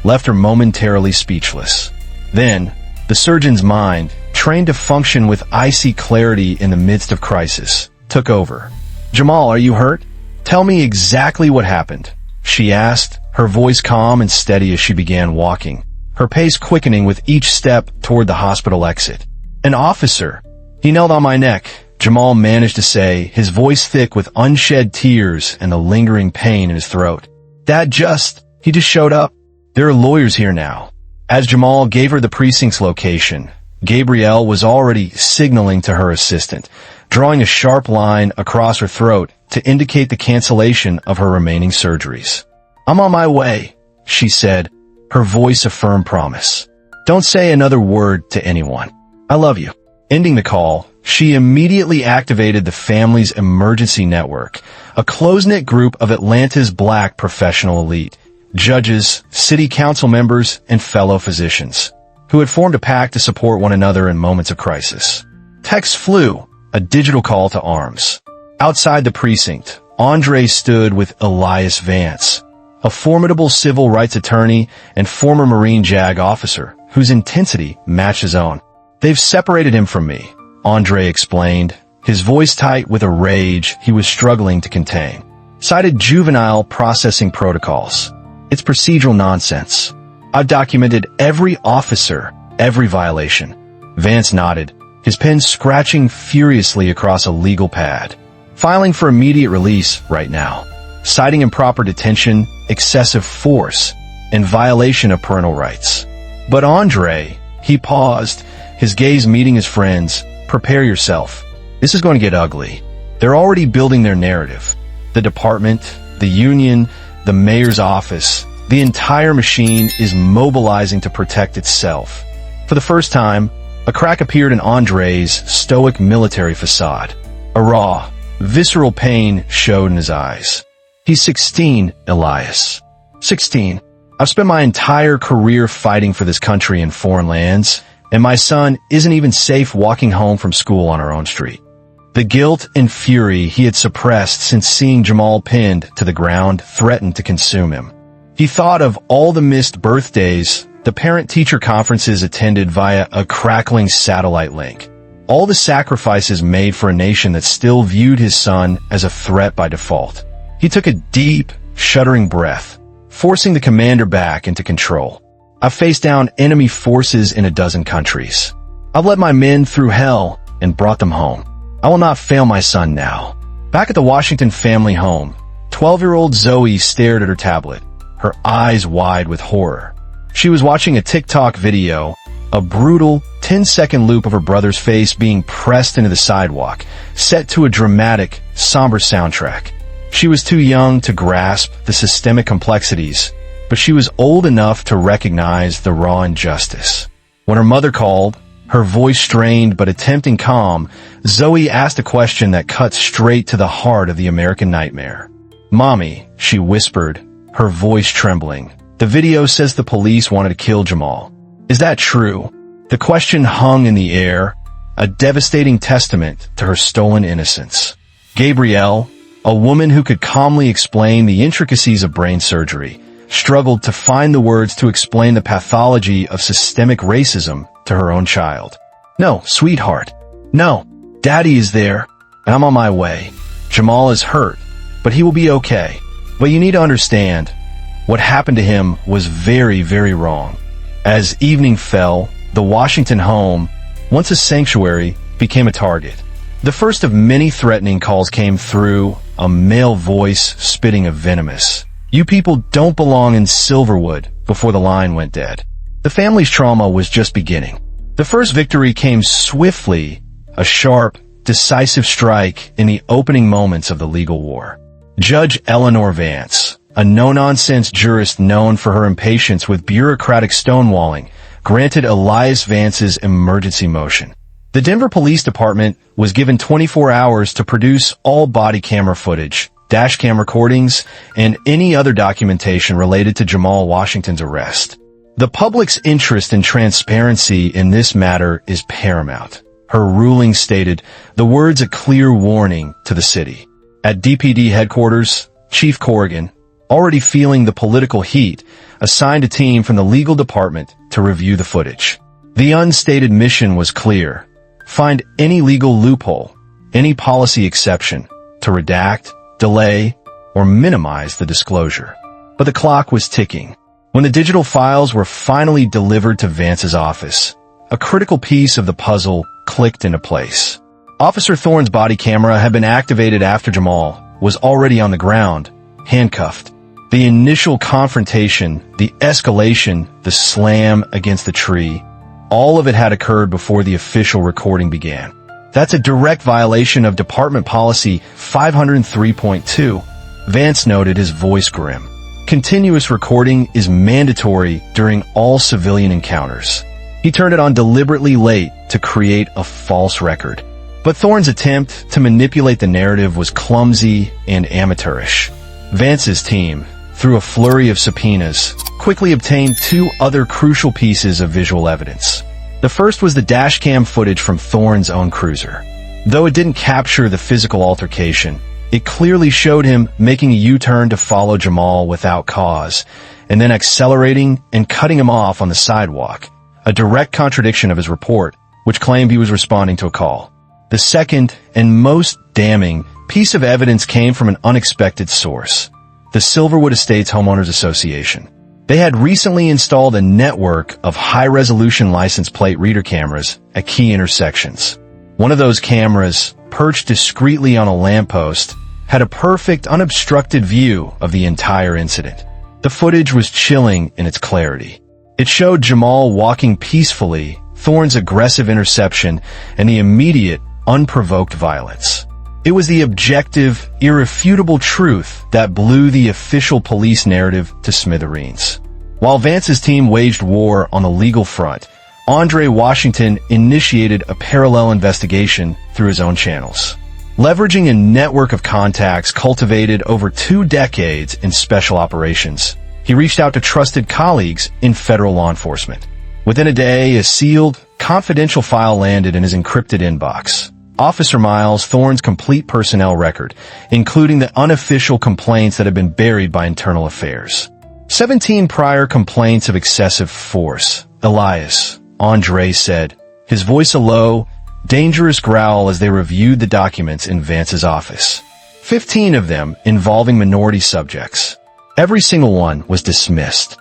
left her momentarily speechless. Then, the surgeon's mind, trained to function with icy clarity in the midst of crisis, took over. "Jamal, are you hurt? Tell me exactly what happened," she asked, her voice calm and steady as she began walking, her pace quickening with each step toward the hospital exit. "An officer. He knelt on my neck," Jamal managed to say, his voice thick with unshed tears and the lingering pain in his throat. He just showed up. There are lawyers here now." As Jamal gave her the precinct's location, Gabrielle was already signaling to her assistant, drawing a sharp line across her throat to indicate the cancellation of her remaining surgeries. "I'm on my way," she said, her voice a firm promise. "Don't say another word to anyone. I love you." Ending the call, she immediately activated the family's emergency network, a close-knit group of Atlanta's black professional elite, judges, city council members, and fellow physicians, who had formed a pact to support one another in moments of crisis. Texts flew, a digital call to arms. Outside the precinct, Andre stood with Elias Vance, a formidable civil rights attorney and former Marine JAG officer whose intensity matched his own. "They've separated him from me," Andre explained, his voice tight with a rage he was struggling to contain. "Cited juvenile processing protocols. It's procedural nonsense. I've documented every officer, every violation." Vance nodded, his pen scratching furiously across a legal pad. "Filing for immediate release right now. Citing improper detention, excessive force, and violation of parental rights." "But Andre," he paused, his gaze meeting his friend's, "prepare yourself. This is going to get ugly. They're already building their narrative. The department, the union, the mayor's office, the entire machine is mobilizing to protect itself." For the first time, a crack appeared in Andre's stoic military facade. A raw, visceral pain showed in his eyes. "He's 16, Elias. 16. I've spent my entire career fighting for this country in foreign lands, and my son isn't even safe walking home from school on our own street." The guilt and fury he had suppressed since seeing Jamal pinned to the ground threatened to consume him. He thought of all the missed birthdays, the parent-teacher conferences attended via a crackling satellite link, all the sacrifices made for a nation that still viewed his son as a threat by default. He took a deep, shuddering breath, forcing the commander back into control. "I've faced down enemy forces in a dozen countries. I've led my men through hell and brought them home. I will not fail my son now." Back at the Washington family home, 12-year-old Zoe stared at her tablet, her eyes wide with horror. She was watching a TikTok video, a brutal 10-second loop of her brother's face being pressed into the sidewalk, set to a dramatic, somber soundtrack. She was too young to grasp the systemic complexities, but she was old enough to recognize the raw injustice. When her mother called, her voice strained but attempting calm, Zoe asked a question that cut straight to the heart of the American nightmare. "Mommy," she whispered, her voice trembling, "the video says the police wanted to kill Jamal. Is that true?" The question hung in the air, a devastating testament to her stolen innocence. Gabrielle, a woman who could calmly explain the intricacies of brain surgery, struggled to find the words to explain the pathology of systemic racism to her own child. "No, sweetheart. No. Daddy is there, and I'm on my way. Jamal is hurt, but he will be okay. But you need to understand, what happened to him was very, very wrong." As evening fell, the Washington home, once a sanctuary, became a target. The first of many threatening calls came through, a male voice spitting a venomous, "You people don't belong in Silverwood," before the line went dead. The family's trauma was just beginning. The first victory came swiftly, a sharp, decisive strike in the opening moments of the legal war. Judge Eleanor Vance, a no-nonsense jurist known for her impatience with bureaucratic stonewalling, granted Elias Vance's emergency motion. The Denver Police Department was given 24 hours to produce all body camera footage, dash cam recordings, and any other documentation related to Jamal Washington's arrest. The public's interest in transparency in this matter is paramount. Her ruling stated, the words a clear warning to the city. At DPD headquarters, Chief Corrigan, already feeling the political heat, assigned a team from the legal department to review the footage. The unstated mission was clear: find any legal loophole, any policy exception, to redact, delay, or minimize the disclosure. But the clock was ticking. When the digital files were finally delivered to Vance's office, a critical piece of the puzzle clicked into place. Officer Thorne's body camera had been activated after Jamal was already on the ground, handcuffed. The initial confrontation, the escalation, the slam against the tree, all of it had occurred before the official recording began. That's a direct violation of Department Policy 503.2. Vance noted, his voice grim. Continuous recording is mandatory during all civilian encounters. He turned it on deliberately late to create a false record. But Thorne's attempt to manipulate the narrative was clumsy and amateurish. Vance's team, through a flurry of subpoenas, quickly obtained two other crucial pieces of visual evidence. The first was the dashcam footage from Thorne's own cruiser. Though it didn't capture the physical altercation, it clearly showed him making a U-turn to follow Jamal without cause, and then accelerating and cutting him off on the sidewalk, a direct contradiction of his report, which claimed he was responding to a call. The second, and most damning, piece of evidence came from an unexpected source: the Silverwood Estates Homeowners Association. They had recently installed a network of high-resolution license plate reader cameras at key intersections. One of those cameras, perched discreetly on a lamppost, had a perfect, unobstructed view of the entire incident. The footage was chilling in its clarity. It showed Jamal walking peacefully, Thorne's aggressive interception, and the immediate, unprovoked violence. It was the objective, irrefutable truth that blew the official police narrative to smithereens. While Vance's team waged war on the legal front, Andre Washington initiated a parallel investigation through his own channels. Leveraging a network of contacts cultivated over 2 decades in special operations, he reached out to trusted colleagues in federal law enforcement. Within a day, a sealed, confidential file landed in his encrypted inbox. Officer Miles, Thorne's complete personnel record, including the unofficial complaints that had been buried by internal affairs. 17 prior complaints of excessive force. Elias, Andre said, his voice a low, dangerous growl as they reviewed the documents in Vance's office. 15 of them involving minority subjects. Every single one was dismissed.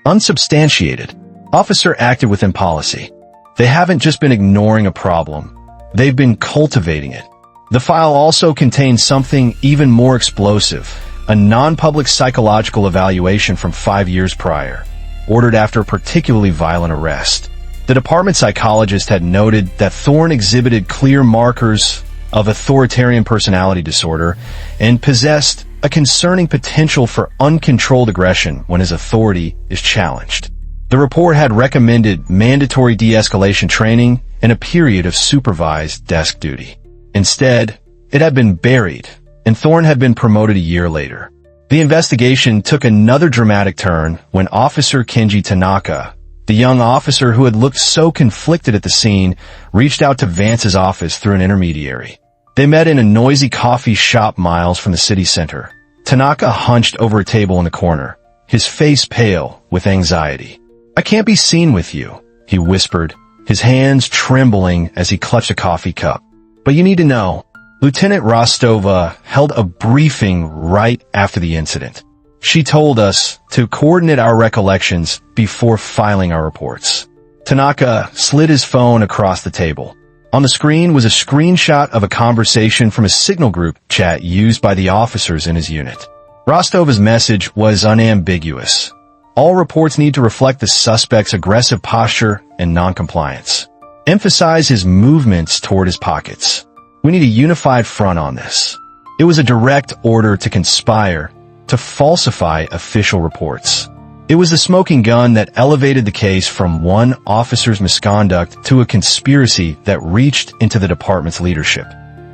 Unsubstantiated. Officer acted within policy. They haven't just been ignoring a problem. They've been cultivating it. The file also contains something even more explosive, a non-public psychological evaluation from 5 years prior, ordered after a particularly violent arrest. The department psychologist had noted that Thorne exhibited clear markers of authoritarian personality disorder and possessed a concerning potential for uncontrolled aggression when his authority is challenged. The report had recommended mandatory de-escalation training and a period of supervised desk duty. Instead, it had been buried, and Thorne had been promoted a year later. The investigation took another dramatic turn when Officer Kenji Tanaka, the young officer who had looked so conflicted at the scene, reached out to Vance's office through an intermediary. They met in a noisy coffee shop miles from the city center. Tanaka hunched over a table in the corner, his face pale with anxiety. "I can't be seen with you," he whispered, his hands trembling as he clutched a coffee cup. "But you need to know, Lieutenant Rostova held a briefing right after the incident. She told us to coordinate our recollections before filing our reports." Tanaka slid his phone across the table. On the screen was a screenshot of a conversation from a signal group chat used by the officers in his unit. Rostova's message was unambiguous. All reports need to reflect the suspect's aggressive posture and noncompliance. Emphasize his movements toward his pockets. We need a unified front on this. It was a direct order to conspire, to falsify official reports. It was the smoking gun that elevated the case from one officer's misconduct to a conspiracy that reached into the department's leadership.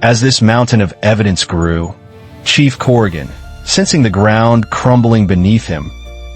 As this mountain of evidence grew, Chief Corrigan, sensing the ground crumbling beneath him,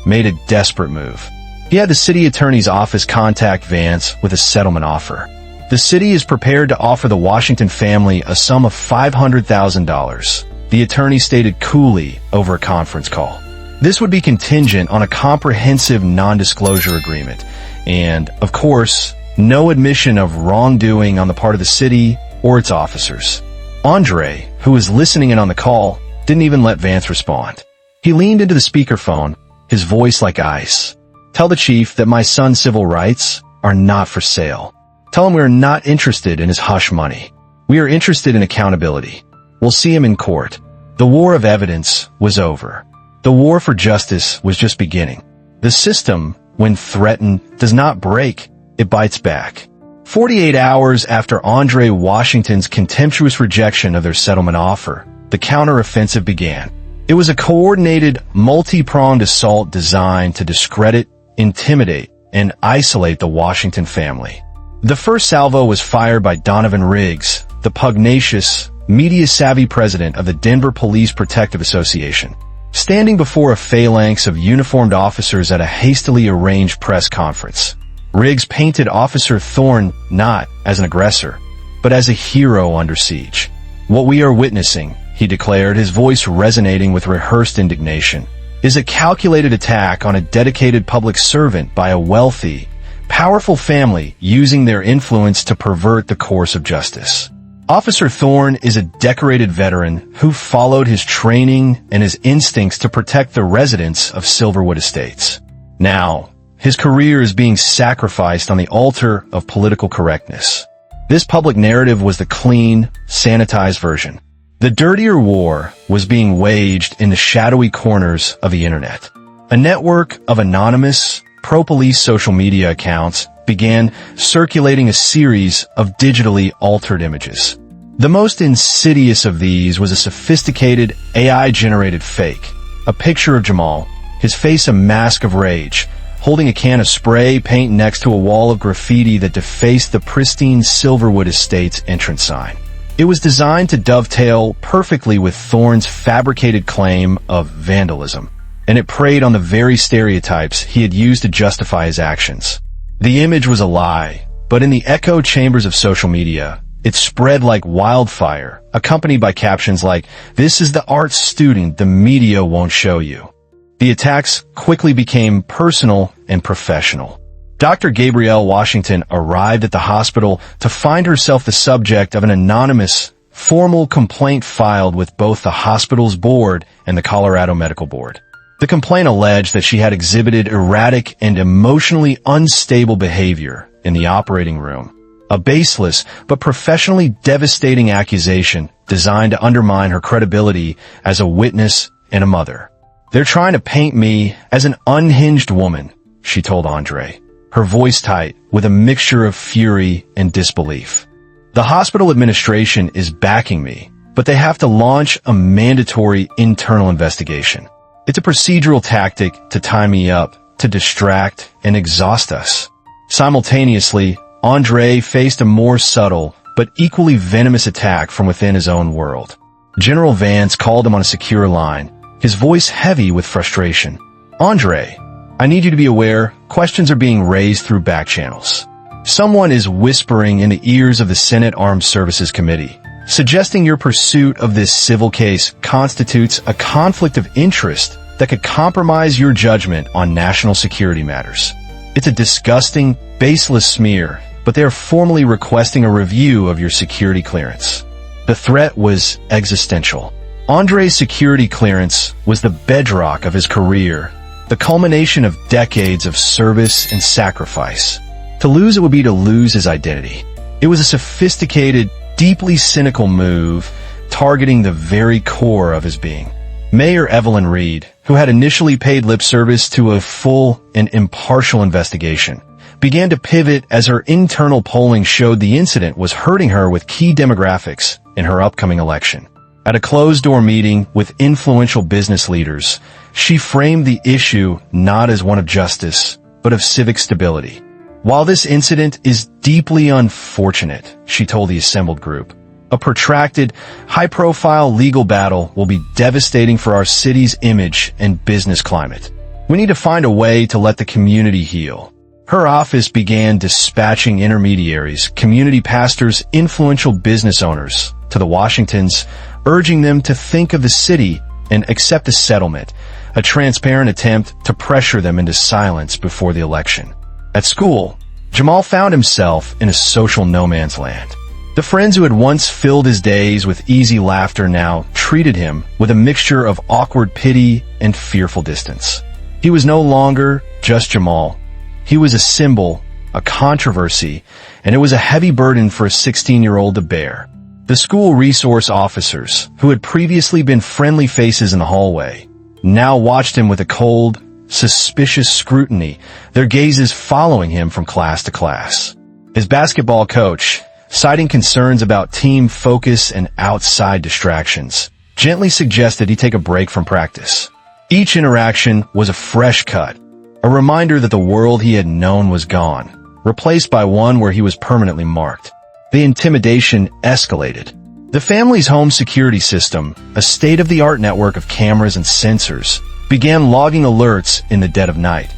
made a desperate move. He had the city attorney's office contact Vance with a settlement offer. The city is prepared to offer the Washington family a sum of $500,000, the attorney stated coolly over a conference call. This would be contingent on a comprehensive non-disclosure agreement and, of course, no admission of wrongdoing on the part of the city or its officers. Andre, who was listening in on the call, didn't even let Vance respond. He leaned into the speakerphone, his voice like ice. "Tell the chief that my son's civil rights are not for sale. Tell him we're not interested in his hush money. We are interested in accountability. We'll see him in court." The war of evidence was over. The war for justice was just beginning. The system, when threatened, does not break, it bites back. 48 hours after Andre Washington's contemptuous rejection of their settlement offer, the counteroffensive began. It was a coordinated, multi-pronged assault designed to discredit, intimidate, and isolate the Washington family. The first salvo was fired by Donovan Riggs, the pugnacious, media-savvy president of the Denver Police Protective Association. Standing before a phalanx of uniformed officers at a hastily arranged press conference, Riggs painted Officer Thorne not as an aggressor, but as a hero under siege. "What we are witnessing," he declared, his voice resonating with rehearsed indignation, "is a calculated attack on a dedicated public servant by a wealthy, powerful family using their influence to pervert the course of justice." Officer Thorne is a decorated veteran who followed his training and his instincts to protect the residents of Silverwood Estates. Now, his career is being sacrificed on the altar of political correctness. This public narrative was the clean, sanitized version. The dirtier war was being waged in the shadowy corners of the internet. A network of anonymous, pro-police social media accounts began circulating a series of digitally altered images. The most insidious of these was a sophisticated AI-generated fake, a picture of Jamal, his face a mask of rage, holding a can of spray paint next to a wall of graffiti that defaced the pristine Silverwood Estates entrance sign. It was designed to dovetail perfectly with Thorne's fabricated claim of vandalism, and it preyed on the very stereotypes he had used to justify his actions. The image was a lie, but in the echo chambers of social media, it spread like wildfire, accompanied by captions like, "This is the art student the media won't show you." The attacks quickly became personal and professional. Dr. Gabrielle Washington arrived at the hospital to find herself the subject of an anonymous, formal complaint filed with both the hospital's board and the Colorado Medical Board. The complaint alleged that she had exhibited erratic and emotionally unstable behavior in the operating room, a baseless but professionally devastating accusation designed to undermine her credibility as a witness and a mother. "They're trying to paint me as an unhinged woman," she told Andre, her voice tight with a mixture of fury and disbelief. "The hospital administration is backing me, but they have to launch a mandatory internal investigation. It's a procedural tactic to tie me up, to distract and exhaust us." Simultaneously, Andre faced a more subtle but equally venomous attack from within his own world. General Vance called him on a secure line, his voice heavy with frustration. "Andre, I need you to be aware, questions are being raised through back channels. Someone is whispering in the ears of the Senate Armed Services Committee, suggesting your pursuit of this civil case constitutes a conflict of interest that could compromise your judgment on national security matters. It's a disgusting, baseless smear, but they are formally requesting a review of your security clearance." The threat was existential. Andre's security clearance was the bedrock of his career, the culmination of decades of service and sacrifice. To lose it would be to lose his identity. It was a sophisticated, deeply cynical move, targeting the very core of his being. Mayor Evelyn Reed, who had initially paid lip service to a full and impartial investigation, began to pivot as her internal polling showed the incident was hurting her with key demographics in her upcoming election. At a closed-door meeting with influential business leaders, she framed the issue not as one of justice, but of civic stability. "While this incident is deeply unfortunate," she told the assembled group, "a protracted, high-profile legal battle will be devastating for our city's image and business climate. We need to find a way to let the community heal." Her office began dispatching intermediaries, community pastors, influential business owners, to the Washingtons, urging them to think of the city and accept a settlement, a transparent attempt to pressure them into silence before the election. At school, Jamal found himself in a social no-man's land. The friends who had once filled his days with easy laughter now treated him with a mixture of awkward pity and fearful distance. He was no longer just Jamal. He was a symbol, a controversy, and it was a heavy burden for a 16-year-old to bear. The school resource officers, who had previously been friendly faces in the hallway, now watched him with a cold, suspicious scrutiny, their gazes following him from class to class. His basketball coach, citing concerns about team focus and outside distractions, gently suggested he take a break from practice. Each interaction was a fresh cut, a reminder that the world he had known was gone, replaced by one where he was permanently marked. The intimidation escalated. The family's home security system, a state-of-the-art network of cameras and sensors, began logging alerts in the dead of night.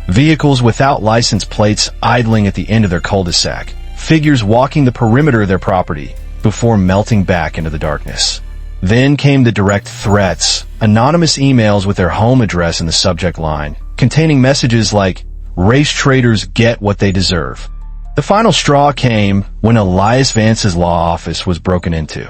Vehicles without license plates idling at the end of their cul-de-sac, figures walking the perimeter of their property before melting back into the darkness. Then came the direct threats, anonymous emails with their home address in the subject line, containing messages like, "Race traitors get what they deserve." The final straw came when Elias Vance's law office was broken into.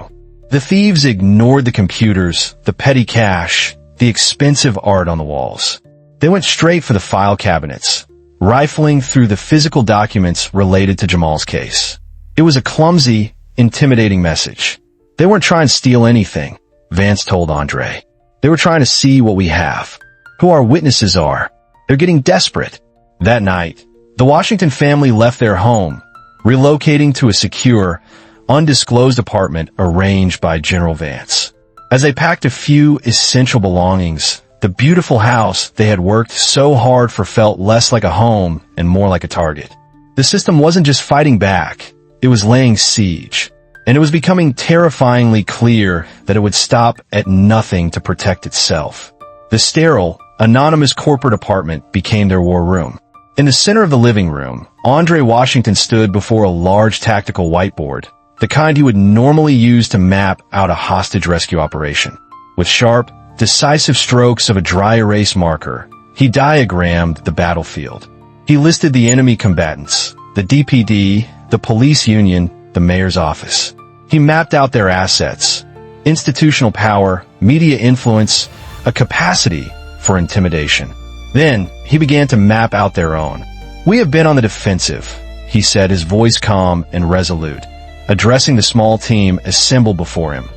The thieves ignored the computers, the petty cash, the expensive art on the walls. They went straight for the file cabinets, rifling through the physical documents related to Jamal's case. It was a clumsy, intimidating message. They weren't trying to steal anything, Vance told Andre. They were trying to see what we have, who our witnesses are. They're getting desperate. That night, the Washington family left their home, relocating to a secure, undisclosed apartment arranged by General Vance. As they packed a few essential belongings, the beautiful house they had worked so hard for felt less like a home and more like a target. The system wasn't just fighting back, it was laying siege. And it was becoming terrifyingly clear that it would stop at nothing to protect itself. The sterile, anonymous corporate apartment became their war room. In the center of the living room, Andre Washington stood before a large tactical whiteboard, the kind he would normally use to map out a hostage rescue operation. With sharp, decisive strokes of a dry erase marker, he diagrammed the battlefield. He listed the enemy combatants, the DPD, the police union, the mayor's office. He mapped out their assets, institutional power, media influence, a capacity for intimidation. Then, he began to map out their own. "We have been on the defensive," he said, his voice calm and resolute, addressing the small team assembled before him.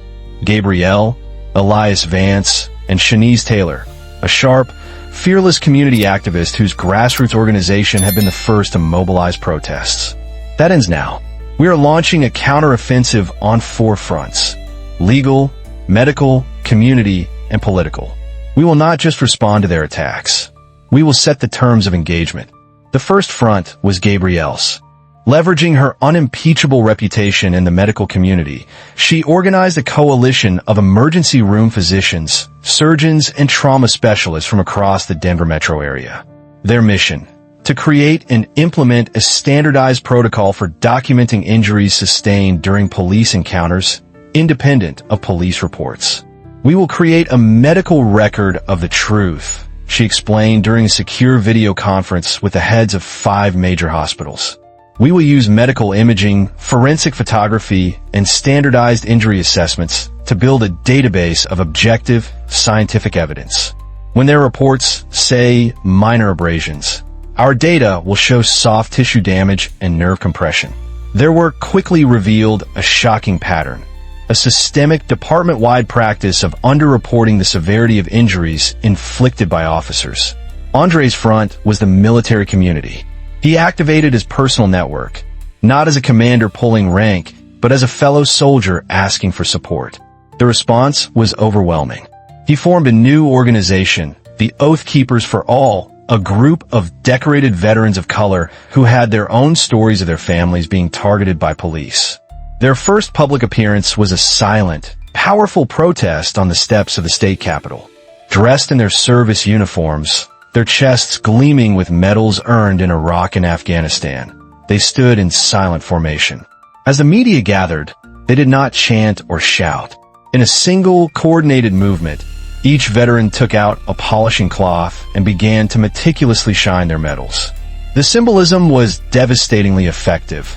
Gabrielle, Elias Vance, and Shanice Taylor, a sharp, fearless community activist whose grassroots organization had been the first to mobilize protests. That ends now. We are launching a counteroffensive on 4 fronts: legal, medical, community, and political. We will not just respond to their attacks. We will set the terms of engagement. The first front was Gabrielle's. Leveraging her unimpeachable reputation in the medical community, she organized a coalition of emergency room physicians, surgeons, and trauma specialists from across the Denver metro area. Their mission: to create and implement a standardized protocol for documenting injuries sustained during police encounters, independent of police reports. "We will create a medical record of the truth," she explained during a secure video conference with the heads of 5 major hospitals. "We will use medical imaging, forensic photography, and standardized injury assessments to build a database of objective, scientific evidence. When their reports say minor abrasions, our data will show soft tissue damage and nerve compression." Their work quickly revealed a shocking pattern: a systemic department-wide practice of underreporting the severity of injuries inflicted by officers. Andre's front was the military community. He activated his personal network, not as a commander pulling rank, but as a fellow soldier asking for support. The response was overwhelming. He formed a new organization, the Oath Keepers for All, a group of decorated veterans of color who had their own stories of their families being targeted by police. Their first public appearance was a silent, powerful protest on the steps of the state capitol. Dressed in their service uniforms, their chests gleaming with medals earned in Iraq and Afghanistan, they stood in silent formation. As the media gathered, they did not chant or shout. In a single, coordinated movement, Each veteran took out a polishing cloth and began to meticulously shine their medals. The symbolism was devastatingly effective.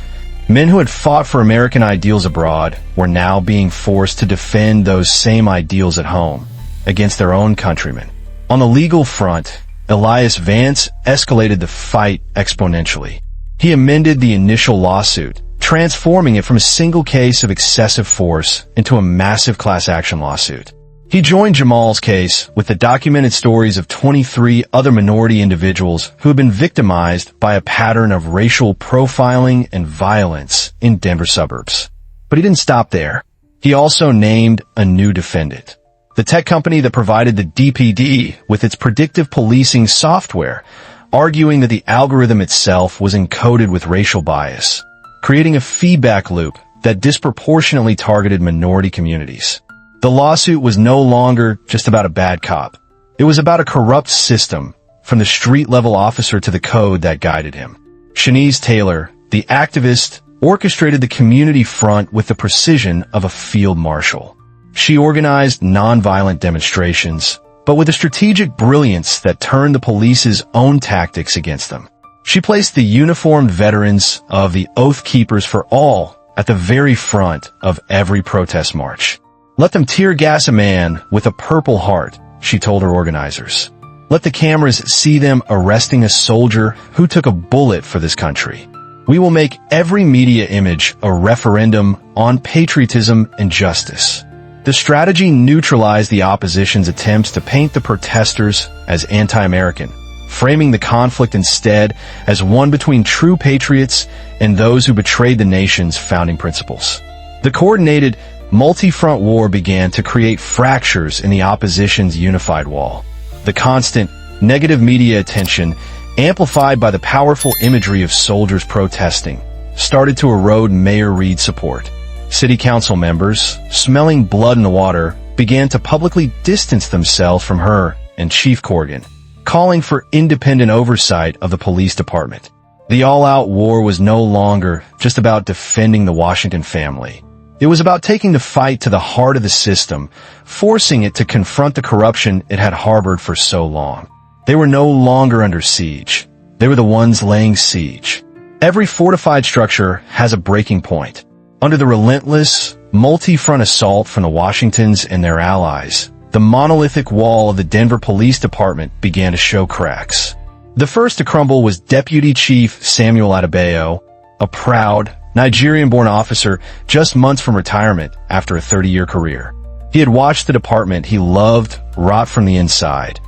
Men who had fought for American ideals abroad were now being forced to defend those same ideals at home against their own countrymen. On the legal front, Elias Vance escalated the fight exponentially. He amended the initial lawsuit, transforming it from a single case of excessive force into a massive class action lawsuit. He joined Jamal's case with the documented stories of 23 other minority individuals who had been victimized by a pattern of racial profiling and violence in Denver suburbs. But he didn't stop there. He also named a new defendant. The tech company that provided the DPD with its predictive policing software, arguing that the algorithm itself was encoded with racial bias, creating a feedback loop that disproportionately targeted minority communities. The lawsuit was no longer just about a bad cop. It was about a corrupt system, from the street-level officer to the code that guided him. Shanice Taylor, the activist, orchestrated the community front with the precision of a field marshal. She organized nonviolent demonstrations, but with a strategic brilliance that turned the police's own tactics against them. She placed the uniformed veterans of the Oath Keepers for All at the very front of every protest march. Let them tear gas a man with a purple heart, she told her organizers. Let the cameras see them arresting a soldier who took a bullet for this country. We will make every media image a referendum on patriotism and justice. The strategy neutralized the opposition's attempts to paint the protesters as anti-American, framing the conflict instead as one between true patriots and those who betrayed the nation's founding principles. The coordinated multi-front war began to create fractures in the opposition's unified wall. The constant negative media attention, amplified by the powerful imagery of soldiers protesting, started to erode Mayor Reed's support. City council members, smelling blood in the water, began to publicly distance themselves from her and Chief Corrigan, calling for independent oversight of the police department. The all-out war was no longer just about defending the Washington family. It was about taking the fight to the heart of the system, forcing it to confront the corruption it had harbored for so long. They were no longer under siege. They were the ones laying siege. Every fortified structure has a breaking point. Under the relentless, multi-front assault from the Washingtons and their allies, the monolithic wall of the Denver Police Department began to show cracks. The first to crumble was Deputy Chief Samuel Adebayo, a proud, Nigerian-born officer just months from retirement after a 30-year career. He had watched the department he loved rot from the inside,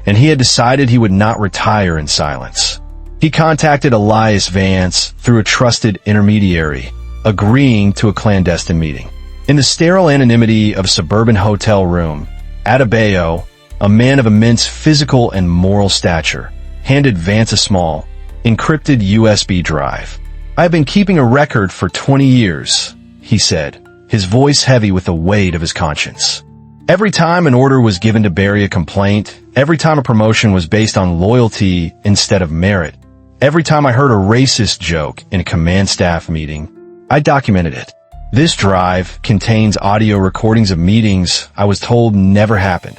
and he had decided he would not retire in silence. He contacted Elias Vance through a trusted intermediary, agreeing to a clandestine meeting. In the sterile anonymity of a suburban hotel room, Adebayo, a man of immense physical and moral stature, handed Vance a small, encrypted USB drive. "I have been keeping a record for 20 years, he said, his voice heavy with the weight of his conscience. Every time an order was given to bury a complaint, every time a promotion was based on loyalty instead of merit, every time I heard a racist joke in a command staff meeting, I documented it. This drive contains audio recordings of meetings I was told never happened."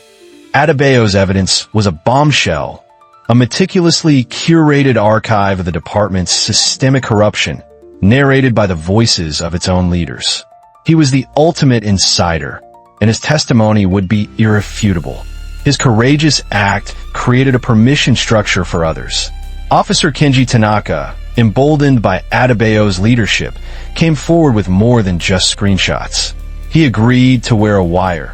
Adebayo's evidence was a bombshell, a meticulously curated archive of the department's systemic corruption, narrated by the voices of its own leaders. He was the ultimate insider, and his testimony would be irrefutable. His courageous act created a permission structure for others. Officer Kenji Tanaka, emboldened by Adebayo's leadership, came forward with more than just screenshots. He agreed to wear a wire,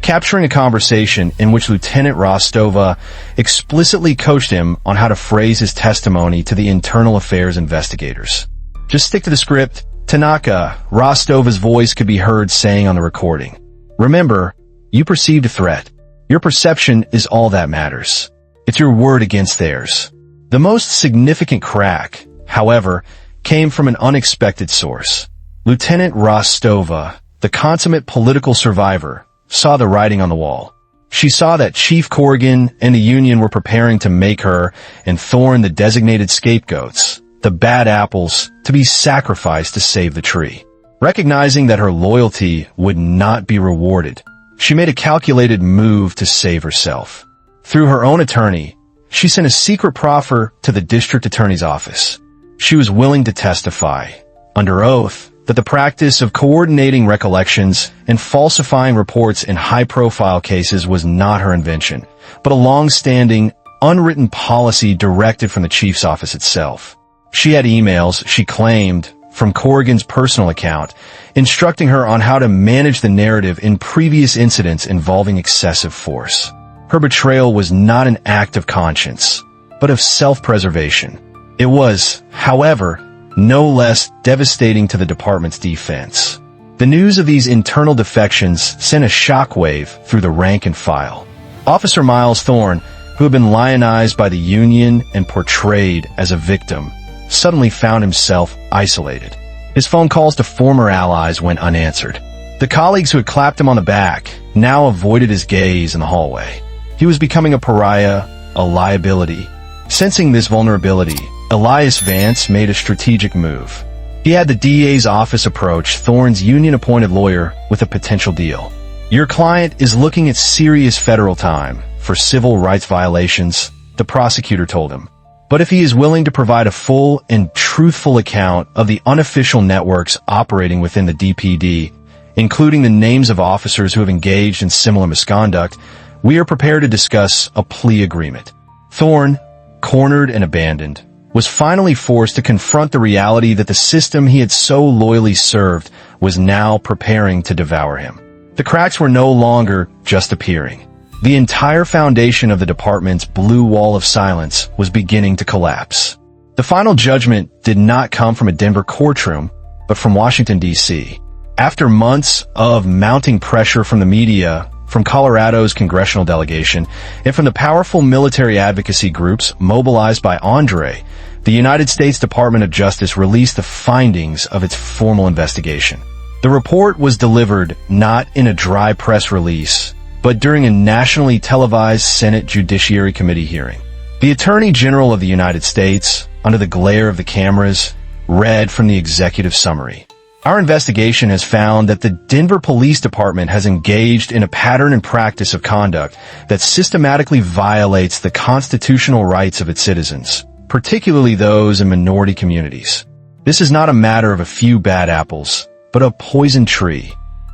capturing a conversation in which Lieutenant Rostova explicitly coached him on how to phrase his testimony to the internal affairs investigators. "Just stick to the script," Tanaka, Rostova's voice could be heard saying on the recording. "Remember, you perceived a threat. Your perception is all that matters. It's your word against theirs." The most significant crack, however, came from an unexpected source. Lieutenant Rostova, the consummate political survivor, saw the writing on the wall. She saw that Chief Corrigan and the Union were preparing to make her and Thorne the designated scapegoats, the bad apples, to be sacrificed to save the tree. Recognizing that her loyalty would not be rewarded, She made a calculated move to save herself. Through her own attorney, she sent a secret proffer to the district attorney's office. She was willing to testify, under oath, that the practice of coordinating recollections and falsifying reports in high-profile cases was not her invention, but a long-standing, unwritten policy directed from the chief's office itself. She had emails, she claimed, from Corrigan's personal account, instructing her on how to manage the narrative in previous incidents involving excessive force. Her betrayal was not an act of conscience, but of self-preservation. It was, however, no less devastating to the department's defense. The news of these internal defections sent a shockwave through the rank and file. Officer Miles Thorne, who had been lionized by the Union and portrayed as a victim, suddenly found himself isolated. His phone calls to former allies went unanswered. The colleagues who had clapped him on the back now avoided his gaze in the hallway. He was becoming a pariah, a liability. Sensing this vulnerability, Elias Vance made a strategic move. He had the DA's office approach Thorne's union-appointed lawyer with a potential deal. "Your client is looking at serious federal time for civil rights violations," the prosecutor told him. "But if he is willing to provide a full and truthful account of the unofficial networks operating within the DPD, including the names of officers who have engaged in similar misconduct, we are prepared to discuss a plea agreement." Thorne, cornered and abandoned, was finally forced to confront the reality that the system he had so loyally served was now preparing to devour him. The cracks were no longer just appearing. The entire foundation of the department's blue wall of silence was beginning to collapse. The final judgment did not come from a Denver courtroom, but from Washington, D.C. After months of mounting pressure from the media, from Colorado's congressional delegation, and from the powerful military advocacy groups mobilized by Andre, the United States Department of Justice released the findings of its formal investigation. The report was delivered not in a dry press release, but during a nationally televised Senate Judiciary Committee hearing. The Attorney General of the United States, under the glare of the cameras, read from the executive summary. "Our investigation has found that the Denver Police Department has engaged in a pattern and practice of conduct that systematically violates the constitutional rights of its citizens, particularly those in minority communities. This is not a matter of a few bad apples, but a poison tree."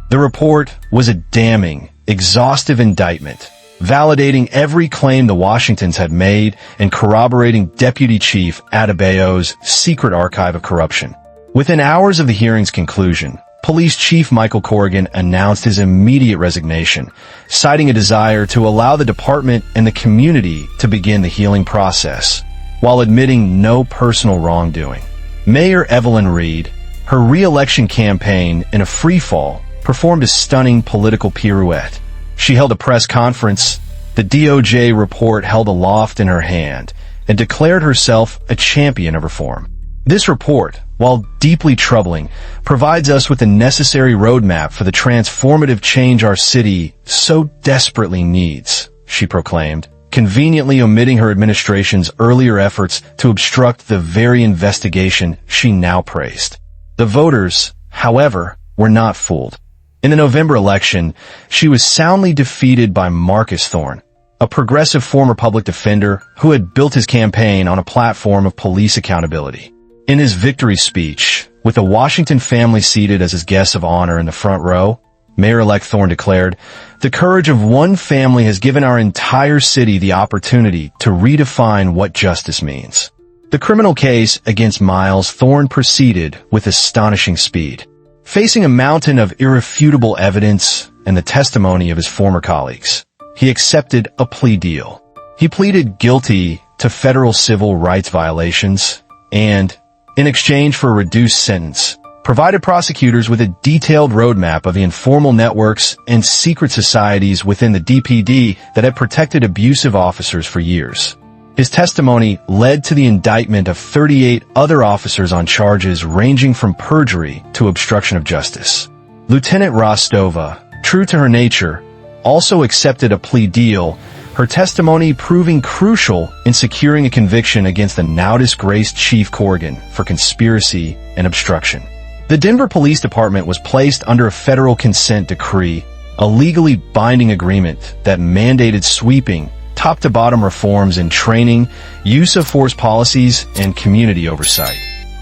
The report was a damning, exhaustive indictment, validating every claim the Washingtons had made and corroborating Deputy Chief Adebayo's secret archive of corruption. Within hours of the hearing's conclusion, Police Chief Michael Corrigan announced his immediate resignation, citing a desire to allow the department and the community to begin the healing process, while admitting no personal wrongdoing. Mayor Evelyn Reed, her re-election campaign in a freefall, performed a stunning political pirouette. She held a press conference, the DOJ report held aloft in her hand, and declared herself a champion of reform. This report, while deeply troubling, provides us with the necessary roadmap for the transformative change our city so desperately needs, she proclaimed, conveniently omitting her administration's earlier efforts to obstruct the very investigation she now praised. The voters, however, were not fooled. In the November election, she was soundly defeated by Marcus Thorne, a progressive former public defender who had built his campaign on a platform of police accountability. In his victory speech, with the Washington family seated as his guests of honor in the front row, Mayor-elect Thorne declared, "The courage of one family has given our entire city the opportunity to redefine what justice means." The criminal case against Miles Thorne proceeded with astonishing speed. Facing a mountain of irrefutable evidence and the testimony of his former colleagues, he accepted a plea deal. He pleaded guilty to federal civil rights violations and, in exchange for a reduced sentence, provided prosecutors with a detailed roadmap of the informal networks and secret societies within the DPD that had protected abusive officers for years. His testimony led to the indictment of 38 other officers on charges ranging from perjury to obstruction of justice. Lieutenant Rostova, true to her nature, also accepted a plea deal, her testimony proving crucial in securing a conviction against the now disgraced Chief Corrigan for conspiracy and obstruction. The Denver Police Department was placed under a federal consent decree, a legally binding agreement that mandated sweeping, top-to-bottom reforms in training, use of force policies, and community oversight.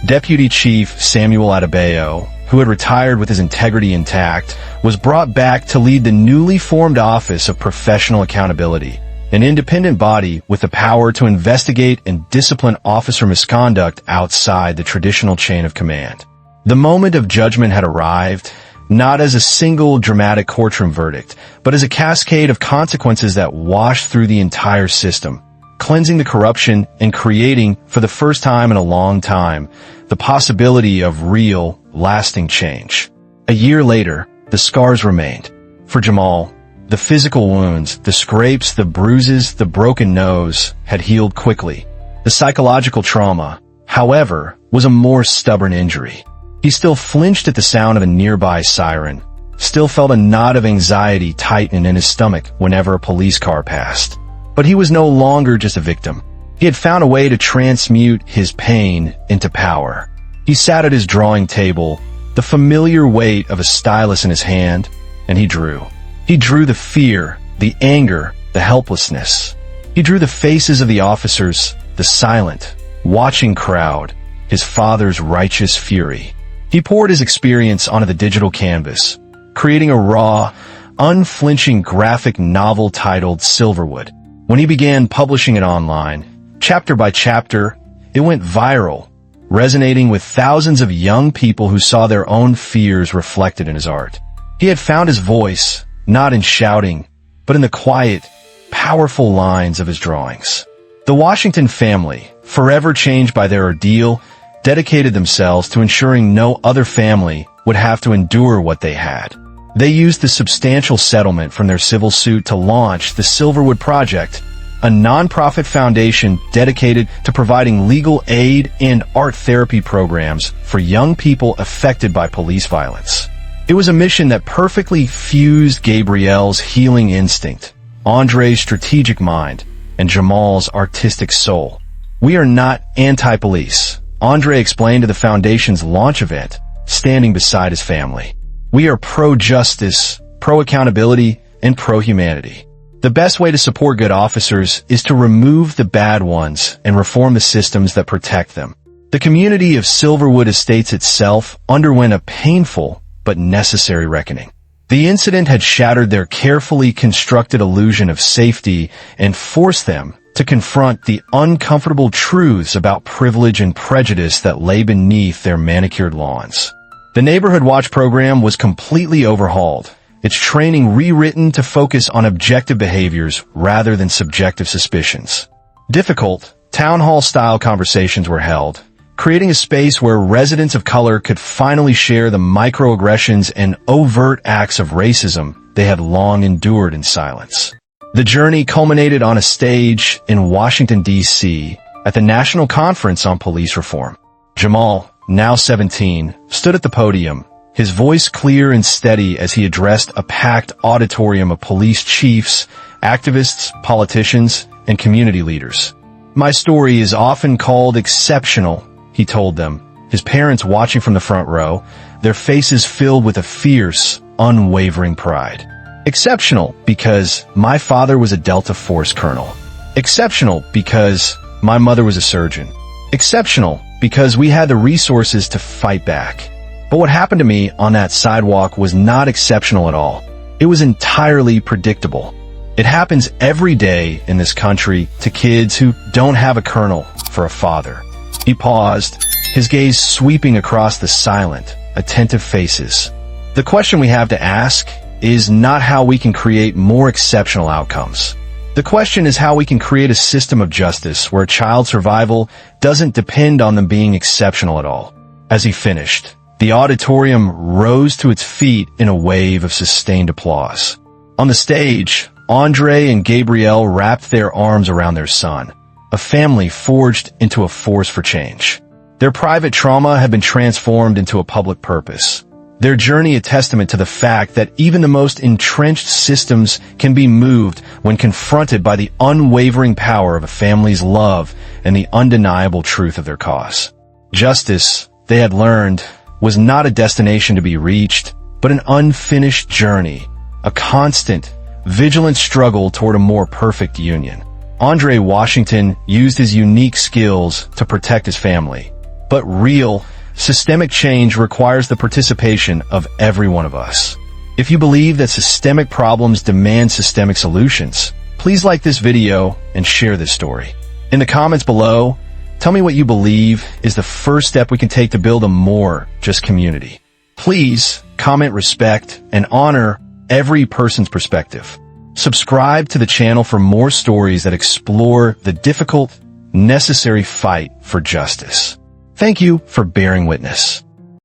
Deputy Chief Samuel Adebayo, who had retired with his integrity intact, was brought back to lead the newly formed Office of Professional Accountability, an independent body with the power to investigate and discipline officer misconduct outside the traditional chain of command. The moment of judgment had arrived, not as a single dramatic courtroom verdict, but as a cascade of consequences that washed through the entire system, cleansing the corruption and creating, for the first time in a long time, the possibility of real, lasting change. A year later, the scars remained. For Jamal, the physical wounds, the scrapes, the bruises, the broken nose had healed quickly. The psychological trauma, however, was a more stubborn injury. He still flinched at the sound of a nearby siren, still felt a knot of anxiety tighten in his stomach whenever a police car passed. But he was no longer just a victim. He had found a way to transmute his pain into power. He sat at his drawing table, the familiar weight of a stylus in his hand, and he drew. He drew the fear, the anger, the helplessness. He drew the faces of the officers, the silent, watching crowd, his father's righteous fury. He poured his experience onto the digital canvas, creating a raw, unflinching graphic novel titled Silverwood. When he began publishing it online, chapter by chapter, it went viral, resonating with thousands of young people who saw their own fears reflected in his art. He had found his voice, not in shouting, but in the quiet, powerful lines of his drawings. The Washington family, forever changed by their ordeal, dedicated themselves to ensuring no other family would have to endure what they had. They used the substantial settlement from their civil suit to launch the Silverwood Project, a nonprofit foundation dedicated to providing legal aid and art therapy programs for young people affected by police violence. It was a mission that perfectly fused Gabriel's healing instinct, Andre's strategic mind, and Jamal's artistic soul. "We are not anti-police," Andre explained to the foundation's launch event, standing beside his family. "We are pro-justice, pro-accountability, and pro-humanity. The best way to support good officers is to remove the bad ones and reform the systems that protect them." The community of Silverwood Estates itself underwent a painful but necessary reckoning. The incident had shattered their carefully constructed illusion of safety and forced them to confront the uncomfortable truths about privilege and prejudice that lay beneath their manicured lawns. The Neighborhood Watch program was completely overhauled, its training rewritten to focus on objective behaviors rather than subjective suspicions. Difficult, town hall-style conversations were held, creating a space where residents of color could finally share the microaggressions and overt acts of racism they had long endured in silence. The journey culminated on a stage in Washington, D.C., at the National Conference on Police Reform. Jamal, now 17, stood at the podium, his voice clear and steady as he addressed a packed auditorium of police chiefs, activists, politicians, and community leaders. "My story is often called exceptional," he told them, his parents watching from the front row, their faces filled with a fierce, unwavering pride. "Exceptional because my father was a Delta Force colonel. Exceptional because my mother was a surgeon. Exceptional because we had the resources to fight back. But what happened to me on that sidewalk was not exceptional at all. It was entirely predictable. It happens every day in this country to kids who don't have a colonel for a father." He paused, his gaze sweeping across the silent, attentive faces. "The question we have to ask is not how we can create more exceptional outcomes. The question is how we can create a system of justice where a child's survival doesn't depend on them being exceptional at all." As he finished, the auditorium rose to its feet in a wave of sustained applause. On the stage, Andre and Gabrielle wrapped their arms around their son, a family forged into a force for change. Their private trauma had been transformed into a public purpose. Their journey a testament to the fact that even the most entrenched systems can be moved when confronted by the unwavering power of a family's love and the undeniable truth of their cause. Justice, they had learned, was not a destination to be reached, but an unfinished journey, a constant, vigilant struggle toward a more perfect union. Andre Washington used his unique skills to protect his family. But real, systemic change requires the participation of every one of us. If you believe that systemic problems demand systemic solutions, please like this video and share this story. In the comments below, tell me what you believe is the first step we can take to build a more just community. Please comment respect and honor every person's perspective. Subscribe to the channel for more stories that explore the difficult, necessary fight for justice. Thank you for bearing witness.